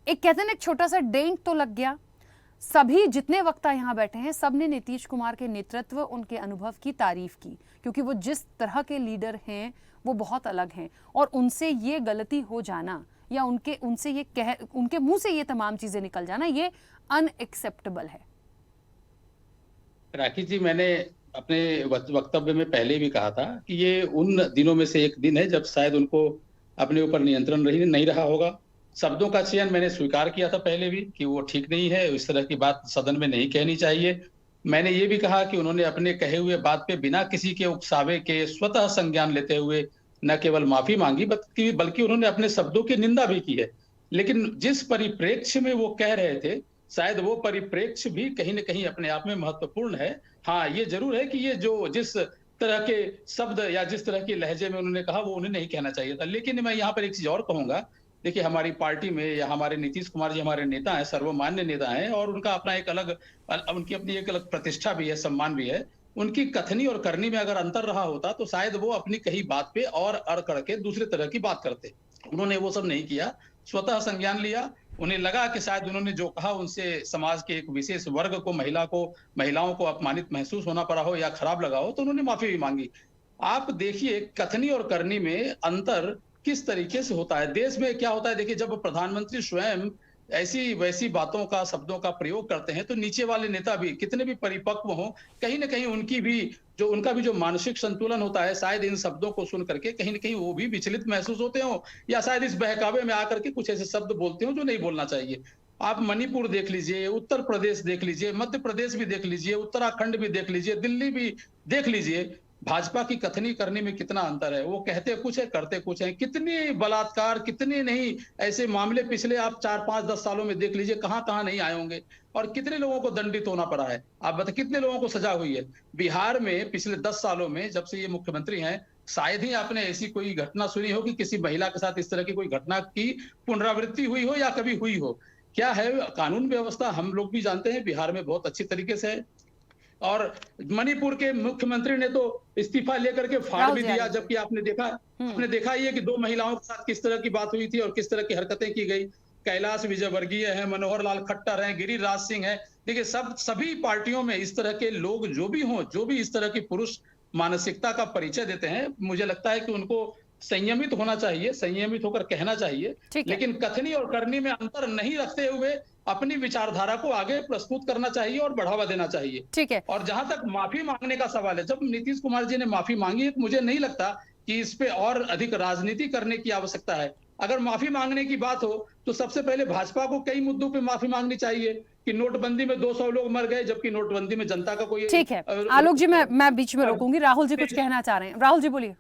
एक कहते हैं ना, एक छोटा सा डेंट तो लग गया। सभी जितने वक्ता यहाँ बैठे हैं, सब ने नीतीश कुमार के नेतृत्व, उनके अनुभव की तारीफ की, क्योंकि वो जिस तरह के लीडर हैं वो बहुत अलग हैं, और उनसे ये गलती हो जाना या उनके मुंह से ये तमाम चीजें निकल जाना, ये अनएक्सेप्टेबल है। राखी जी, मैंने अपने वक्तव्य में पहले भी कहा था कि ये उन दिनों में से एक दिन है जब शायद उनको अपने ऊपर नियंत्रण नहीं रहा होगा। शब्दों का चयन मैंने स्वीकार किया था पहले भी कि वो ठीक नहीं है, इस तरह की बात सदन में नहीं कहनी चाहिए। मैंने ये भी कहा कि उन्होंने अपने कहे हुए बात पे बिना किसी के उकसावे के स्वतः संज्ञान लेते हुए न केवल माफी मांगी बल्कि उन्होंने अपने शब्दों की निंदा भी की है। लेकिन जिस परिप्रेक्ष्य में वो कह रहे थे, शायद वो परिप्रेक्ष्य भी कहीं न कहीं अपने आप में महत्वपूर्ण है। हाँ, ये जरूर है कि ये जिस तरह के शब्द या जिस तरह के लहजे में उन्होंने कहा, वो उन्हें नहीं कहना चाहिए था। लेकिन मैं यहाँ पर एक चीज और कहूंगा, देखिए हमारी पार्टी में या हमारे नीतीश कुमार जी हमारे नेता हैं, सर्वमान्य नेता हैं, और उनका अपना उनकी अपनी एक अलग प्रतिष्ठा भी है, सम्मान भी है। उनकी कथनी और करनी में अगर अंतर रहा होता तो शायद वो अपनी कही बात पे और अड़ करके दूसरे तरह की बात करते। उन्होंने वो सब नहीं किया, स्वतः संज्ञान लिया। उन्हें लगा कि शायद उन्होंने जो कहा उनसे समाज के एक विशेष वर्ग को, महिलाओं को अपमानित महसूस होना पड़ा हो या खराब लगा हो, तो उन्होंने माफी भी मांगी। आप देखिए कथनी और करनी में अंतर किस तरीके से होता है। देश में क्या होता है, देखिए जब प्रधानमंत्री स्वयं ऐसी वैसी बातों का, शब्दों का प्रयोग करते हैं, तो नीचे वाले नेता भी कितने भी परिपक्व हों, कहीं ना कहीं उनका भी जो मानसिक संतुलन होता है, शायद इन शब्दों को सुन करके कहीं ना कहीं वो भी विचलित महसूस होते हो, या शायद इस बहकावे में आकर के कुछ ऐसे शब्द बोलते हो जो नहीं बोलना चाहिए। आप मणिपुर देख लीजिए, उत्तर प्रदेश देख लीजिए, मध्य प्रदेश भी देख लीजिए, उत्तराखंड भी देख लीजिए, दिल्ली भी देख लीजिए, भाजपा की कथनी करने में कितना अंतर है। वो कहते कुछ है, करते कुछ है। कितने बलात्कार, कितने नहीं ऐसे मामले पिछले आप 4, 5, 10 सालों में देख लीजिए, कहां नहीं आए होंगे, और कितने लोगों को दंडित होना पड़ा है। आप बताइए कितने लोगों को सजा हुई है। बिहार में पिछले 10 सालों में जब से ये मुख्यमंत्री हैं, शायद ही आपने ऐसी कोई घटना सुनी हो कि किसी महिला के साथ इस तरह की कोई घटना की पुनरावृत्ति हुई हो या कभी हुई हो। क्या है कानून व्यवस्था, हम लोग भी जानते हैं बिहार में बहुत अच्छी तरीके से है। और मणिपुर के मुख्यमंत्री ने तो इस्तीफा लेकर के फाड़ भी दिया, जबकि आपने देखा ही है कि 2 महिलाओं के साथ किस तरह की बात हुई थी और किस तरह की हरकतें की गई। कैलाश विजयवर्गीय है, मनोहर लाल खट्टर हैं, गिरिराज सिंह है। देखिए सभी पार्टियों में इस तरह के लोग जो भी इस तरह की पुरुष मानसिकता का परिचय देते हैं, मुझे लगता है कि उनको संयमित होना चाहिए, संयमित होकर कहना चाहिए, लेकिन कथनी और करनी में अंतर नहीं रखते हुए अपनी विचारधारा को आगे प्रस्तुत करना चाहिए और बढ़ावा देना चाहिए। ठीक है। और जहां तक माफी मांगने का सवाल है, जब नीतीश कुमार जी ने माफी मांगी, मुझे नहीं लगता कि इस पे और अधिक राजनीति करने की आवश्यकता है। अगर माफी मांगने की बात हो तो सबसे पहले भाजपा को कई मुद्दों पे माफी मांगनी चाहिए कि नोटबंदी में 200 लोग मर गए, जबकि नोटबंदी में जनता का कोई। ठीक है आलोक जी, मैं बीच में रोकूंगी। राहुल जी कुछ कहना चाह रहे हैं, राहुल जी बोलिए।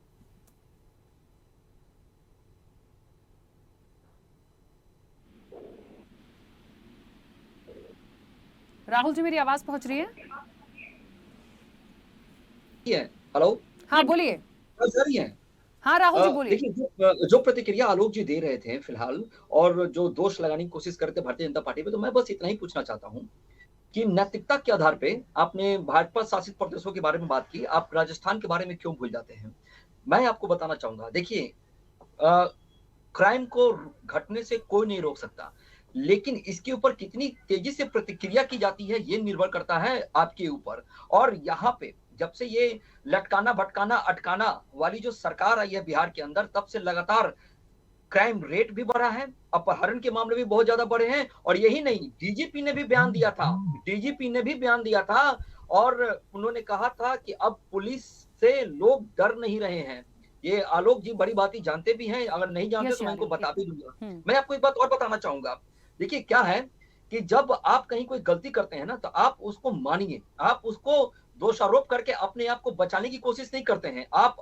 राहुल जी मेरी आवाज पहुंच रही है? हेलो, हाँ बोलिए। है हाँ राहुल जी बोलिए। देखिए, जो प्रतिक्रिया आलोक जी दे रहे थे फिलहाल, और जो दोष लगाने की कोशिश करते भारतीय जनता पार्टी पे, तो मैं बस इतना ही पूछना चाहता हूँ कि नैतिकता के आधार पे आपने भाजपा शासित प्रदेशों के बारे में बात की, आप राजस्थान के बारे में क्यों भूल जाते हैं? मैं आपको बताना चाहूंगा, देखिए, क्राइम को घटने से कोई नहीं रोक सकता, लेकिन इसके ऊपर कितनी तेजी से प्रतिक्रिया की जाती है ये निर्भर करता है आपके ऊपर। और यहाँ पे जब से ये लटकाना भटकाना अटकाना वाली जो सरकार आई है बिहार के अंदर, तब से लगातार क्राइम रेट भी बढ़ा है, अपहरण के मामले भी बहुत ज्यादा बढ़े हैं। और यही नहीं, डीजीपी ने भी बयान दिया था और उन्होंने कहा था कि अब पुलिस से लोग डर नहीं रहे हैं। ये आलोक जी बड़ी बात ही जानते भी हैं, अगर नहीं जानते तो मैं उनको बता भी दूंगा। मैं आपको एक बात और बताना चाहूंगा, देखिए क्या है कि जब आप कहीं कोई गलती करते हैं ना, तो आप उसको मानिए, आप उसको दोषारोप करके अपने आप को बचाने की कोशिश नहीं करते हैं। आप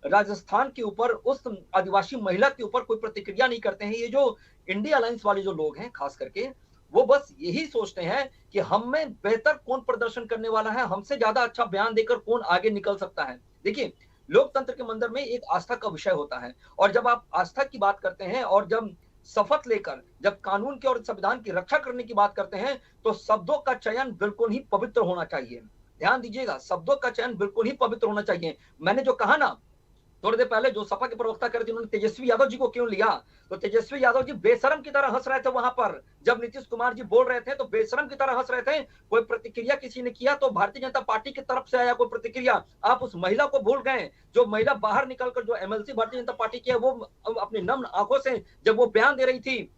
राजस्थान के ऊपर उस आदिवासी महिला के ऊपर कोई प्रतिक्रिया नहीं करते हैं। ये जो इंडिया अलायंस वाले जो लोग हैं खास करके, वो बस यही सोचते हैं कि हम में बेहतर कौन प्रदर्शन करने वाला है, हमसे ज्यादा अच्छा बयान देकर कौन आगे निकल सकता है। देखिए, लोकतंत्र के मंदिर में एक आस्था का विषय होता है, और जब आप आस्था की बात करते हैं और जब शपथ लेकर जब कानून के और संविधान की रक्षा करने की बात करते हैं, तो शब्दों का चयन बिल्कुल ही पवित्र होना चाहिए। ध्यान दीजिएगा, शब्दों का चयन बिल्कुल ही पवित्र होना चाहिए। मैंने जो कहा ना थोड़ी देर पहले, जो सपा के प्रवक्ता कर रहे थे, उन्होंने तेजस्वी यादव जी को क्यों लिया, तो तेजस्वी यादव जी बेशरम की तरह हंस रहे थे वहां पर। जब नीतीश कुमार जी बोल रहे थे तो बेशरम की तरह हंस रहे थे। कोई प्रतिक्रिया किसी ने किया तो भारतीय जनता पार्टी की तरफ से आया कोई प्रतिक्रिया, आप उस महिला को भूल गए। जो महिला बाहर निकलकर जो एमएलसी भारतीय जनता पार्टी की है, वो अपनी नम्र आंखों से जब वो बयान दे रही थी,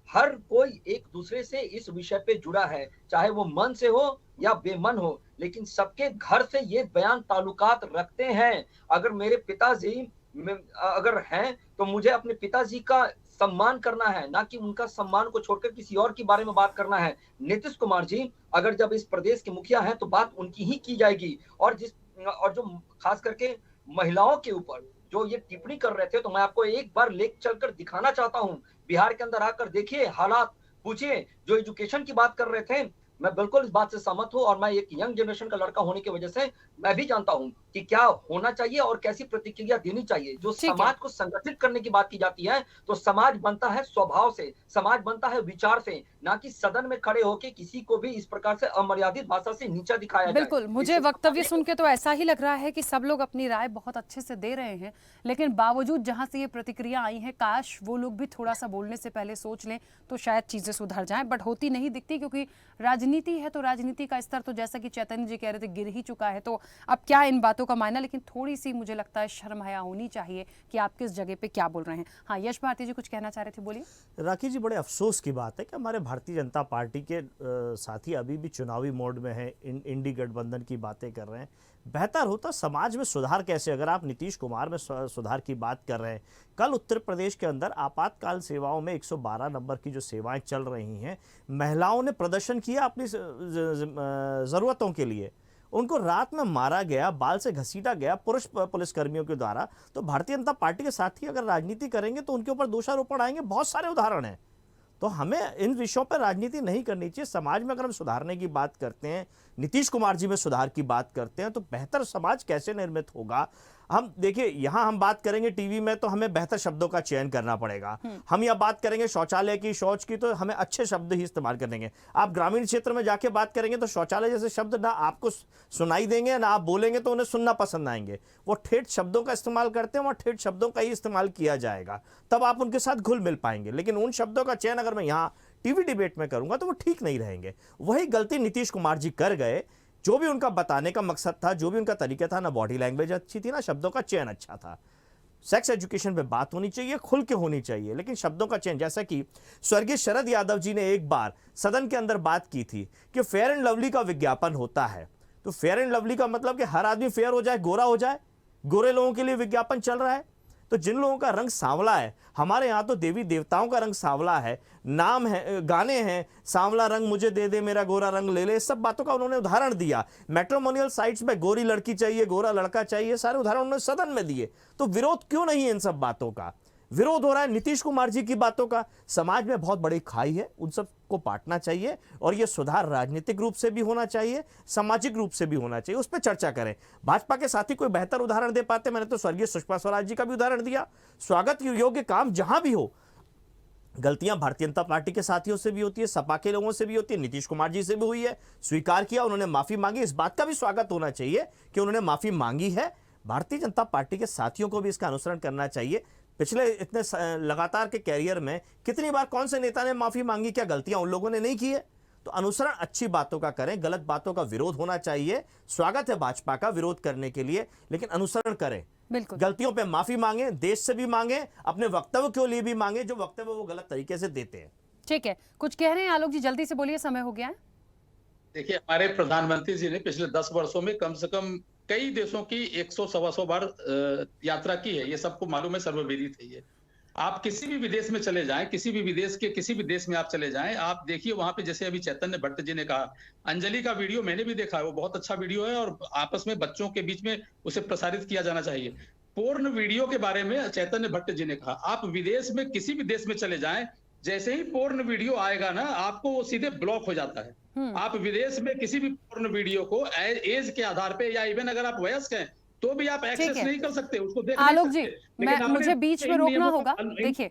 हर कोई एक दूसरे से इस विषय पे जुड़ा है, चाहे वो मन से हो या बेमन हो, लेकिन सबके घर से ये बयान ताल्लुकात रखते हैं। अगर मेरे पिताजी अगर हैं तो मुझे अपने पिताजी का सम्मान करना है, ना कि उनका सम्मान को छोड़कर किसी और के बारे में बात करना है। नीतीश कुमार जी अगर जब इस प्रदेश के मुखिया हैं तो बात उनकी ही की जाएगी। और जो खास करके महिलाओं के ऊपर जो ये टिप्पणी कर रहे थे, तो मैं आपको एक बार लेकर चलकर दिखाना चाहता हूं। बिहार के अंदर आकर देखिए हालात, पूछिए। जो एजुकेशन की बात कर रहे थे, मैं बिल्कुल इस बात से सहमत हूं, और मैं एक यंग जनरेशन का लड़का होने की वजह से मैं भी जानता हूं कि क्या होना चाहिए और कैसी प्रतिक्रिया देनी चाहिए। जो समाज को संगठित करने की बात की जाती है, तो समाज बनता है स्वभाव से, समाज बनता है विचार से, ना कि सदन में खड़े होकर किसी को भी इस प्रकार से अमर्यादित भाषा से नीचा दिखाया जाए। बिल्कुल, मुझे वक्तव्य सुन के तो ऐसा ही लग रहा है कि सब लोग अपनी राय बहुत अच्छे से दे रहे हैं, लेकिन बावजूद जहां से ये प्रतिक्रिया आई है, काश वो लोग भी थोड़ा सा बोलने से पहले सोच लें तो शायद चीजें सुधर जाएं, बट होती नहीं दिखती। क्योंकि राजनीति है तो राजनीति का स्तर तो जैसा कि चैतन्य जी कह रहे थे गिर ही चुका है, तो अब क्या इन बातों का मायना। लेकिन थोड़ी सी मुझे लगता है शर्म हया होनी चाहिए कि आप किस जगह पे क्या बोल रहे हैं। हाँ, यश भारती जी कुछ कहना चाह रहे थे, बोलिए। राखी जी, बड़े अफसोस की बात है कि हमारे भारतीय जनता पार्टी के साथी अभी भी चुनावी मोड में हैं, इंडी गठबंधन की बातें कर रहे हैं। बेहतर होता समाज में सुधार कैसे, अगर आप नीतीश कुमार में सुधार की बात कर रहे हैं, कल उत्तर प्रदेश के अंदर आपातकाल सेवाओं में 112 नंबर की जो सेवाएं चल रही हैं, महिलाओं ने प्रदर्शन किया अपनी ज़रूरतों के लिए, उनको रात में मारा गया, बाल से घसीटा गया पुरुष पुलिसकर्मियों के द्वारा। तो भारतीय जनता पार्टी के साथी अगर राजनीति करेंगे तो उनके ऊपर दोषारोपण आएंगे, बहुत सारे उदाहरण हैं। तो हमें इन विषयों पर राजनीति नहीं करनी चाहिए। समाज में अगर हम सुधारने की बात करते हैं, नीतीश कुमार जी में सुधार की बात करते हैं, तो बेहतर समाज कैसे निर्मित होगा। हम देखिए, यहाँ हम बात करेंगे टीवी में तो हमें बेहतर शब्दों का चयन करना पड़ेगा। हम यह बात करेंगे शौचालय की, शौच की, तो हमें अच्छे शब्द ही इस्तेमाल करेंगे। आप ग्रामीण क्षेत्र में जाके बात करेंगे तो शौचालय जैसे शब्द ना आपको सुनाई देंगे, ना आप बोलेंगे तो उन्हें सुनना पसंद आएंगे। वो ठेठ शब्दों का इस्तेमाल करते हैं, वहाँ ठेठ शब्दों का ही इस्तेमाल किया जाएगा, तब आप उनके साथ घुल मिल पाएंगे। लेकिन उन शब्दों का चयन अगर मैं यहाँ टीवी डिबेट में करूंगा तो वो ठीक नहीं रहेंगे। वही गलती नीतीश कुमार जी कर गए। जो भी उनका बताने का मकसद था, जो भी उनका तरीका था, ना बॉडी लैंग्वेज अच्छी थी, ना शब्दों का चयन अच्छा था। सेक्स एजुकेशन पे बात होनी चाहिए, खुल के होनी चाहिए, लेकिन शब्दों का चयन, जैसा कि स्वर्गीय शरद यादव जी ने एक बार सदन के अंदर बात की थी कि फेयर एंड लवली का विज्ञापन होता है, तो फेयर एंड लवली का मतलब कि हर आदमी फेयर हो जाए, गोरा हो जाए, गोरे लोगों के लिए विज्ञापन चल रहा है। तो जिन लोगों का रंग सांवला है, हमारे यहाँ तो देवी देवताओं का रंग सांवला है, नाम है, गाने हैं, सांवला रंग मुझे दे दे मेरा गोरा रंग ले ले, सब बातों का उन्होंने उदाहरण दिया। मैट्रिमोनियल साइट्स में गोरी लड़की चाहिए, गोरा लड़का चाहिए, सारे उदाहरण उन्होंने सदन में दिए। तो विरोध क्यों नहीं है इन सब बातों का? विरोध हो रहा है नीतीश कुमार जी की बातों का। समाज में बहुत बड़ी खाई है, उन सबको पाटना चाहिए और यह सुधार राजनीतिक रूप से भी होना चाहिए, सामाजिक रूप से भी होना चाहिए, उस पर चर्चा करें। भाजपा के साथी कोई बेहतर उदाहरण दे पाते? मैंने तो स्वर्गीय सुषमा स्वराज जी का भी उदाहरण दिया। स्वागत योग्य काम जहां भी हो, गलतियां भारतीय जनता पार्टी के साथियों से भी होती है, सपा के लोगों से भी होती है, नीतीश कुमार जी से भी हुई है, स्वीकार किया, उन्होंने माफी मांगी। इस बात का भी स्वागत होना चाहिए कि उन्होंने माफी मांगी है। भारतीय जनता पार्टी के साथियों को भी इसका अनुसरण करना चाहिए। पिछले इतने लगातार के कैरियर में कितनी बार कौन से नेता ने माफी मांगी? क्या गलतियां उन लोगों ने नहीं की है? तो अनुसरण अच्छी बातों का करें, गलत बातों का विरोध होना चाहिए। स्वागत है भाजपा का विरोध करने के लिए, लेकिन अनुसरण करें, बिल्कुल गलतियों पे माफी मांगे, देश से भी मांगे, अपने वक्तव्य के लिए भी मांगे जो वक्तव्य वो गलत तरीके से देते हैं। ठीक है, कुछ कह रहे हैं आलोक जी, जल्दी से बोलिए, समय हो गया है। देखिए, हमारे प्रधानमंत्री जी ने पिछले 10 वर्षों में कम से कम कई देशों की 100-125 बार यात्रा की है। ये सबको मालूम है, सर्वविदित है ये। आप किसी भी विदेश में चले जाएं, किसी भी विदेश के किसी भी देश में आप चले जाएं, आप देखिए वहां पे, जैसे अभी चैतन्य भट्ट जी ने कहा, अंजलि का वीडियो मैंने भी देखा है, वो बहुत अच्छा वीडियो है और आपस में बच्चों के बीच में उसे प्रसारित किया जाना चाहिए। पोर्न वीडियो के बारे में चैतन्य भट्ट जी ने कहा, आप विदेश में किसी भी देश में चले जाएं, जैसे ही पोर्न वीडियो आएगा ना, आपको वो सीधे ब्लॉक हो जाता है। आप विदेश में किसी भी पोर्न वीडियो को एज के आधार पे या इवन अगर आप वयस्क हैं तो भी आप एक्सेस नहीं कर सकते, उसको देख नहीं आलोक जी, सकते। मुझे बीच में रोकना होगा, देखिए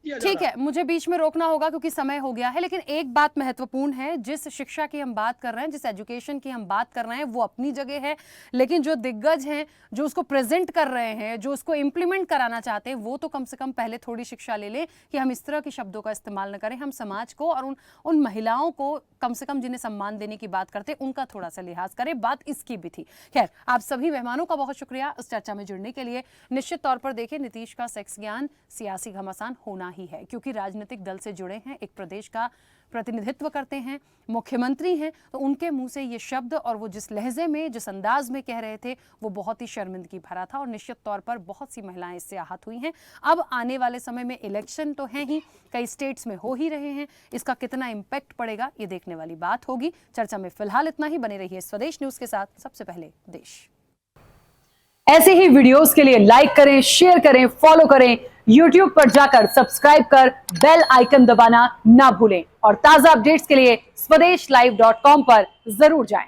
ठीक है, मुझे बीच में रोकना होगा क्योंकि समय हो गया है। लेकिन एक बात महत्वपूर्ण है, जिस शिक्षा की हम बात कर रहे हैं, जिस एजुकेशन की हम बात कर रहे हैं, वो अपनी जगह है, लेकिन जो दिग्गज हैं, जो उसको प्रेजेंट कर रहे हैं, जो उसको इम्प्लीमेंट कराना चाहते हैं, वो तो कम से कम पहले थोड़ी शिक्षा ले लें कि हम इस तरह के शब्दों का इस्तेमाल न करें। हम समाज को और उन महिलाओं को कम से कम जिन्हें सम्मान देने की बात करते हैं, उनका थोड़ा सा लिहाज करें। बात इसकी भी थी। खैर, आप सभी मेहमानों का बहुत शुक्रिया इस चर्चा में जुड़ने के लिए। निश्चित तौर पर देखिए, नीतीश का सेक्स ज्ञान सियासी घमासान होना ही है, क्योंकि राजनीतिक दल से जुड़े हैं, एक प्रदेश का प्रतिनिधित्व करते हैं, मुख्यमंत्री हैं, तो उनके मुंह से ये शब्द और वो जिस लहजे में, जिस अंदाज में कह रहे थे, वो बहुत ही शर्मिंदगी भरा था और निश्चित तौर पर बहुत सी महिलाएं इससे आहत हुई हैं। अब आने वाले समय में इलेक्शन तो है ही, कई स्टेट्स में हो ही रहे हैं, इसका कितना इम्पैक्ट पड़ेगा ये देखने वाली बात होगी। चर्चा में फिलहाल इतना ही। बने रहिए स्वदेश न्यूज के साथ, सबसे पहले देश। ऐसे ही वीडियोस के लिए लाइक करें, शेयर करें, फॉलो करें, YouTube पर जाकर सब्सक्राइब कर बेल आइकन दबाना ना भूलें और ताजा अपडेट्स के लिए swedeshlive.com पर जरूर जाएं।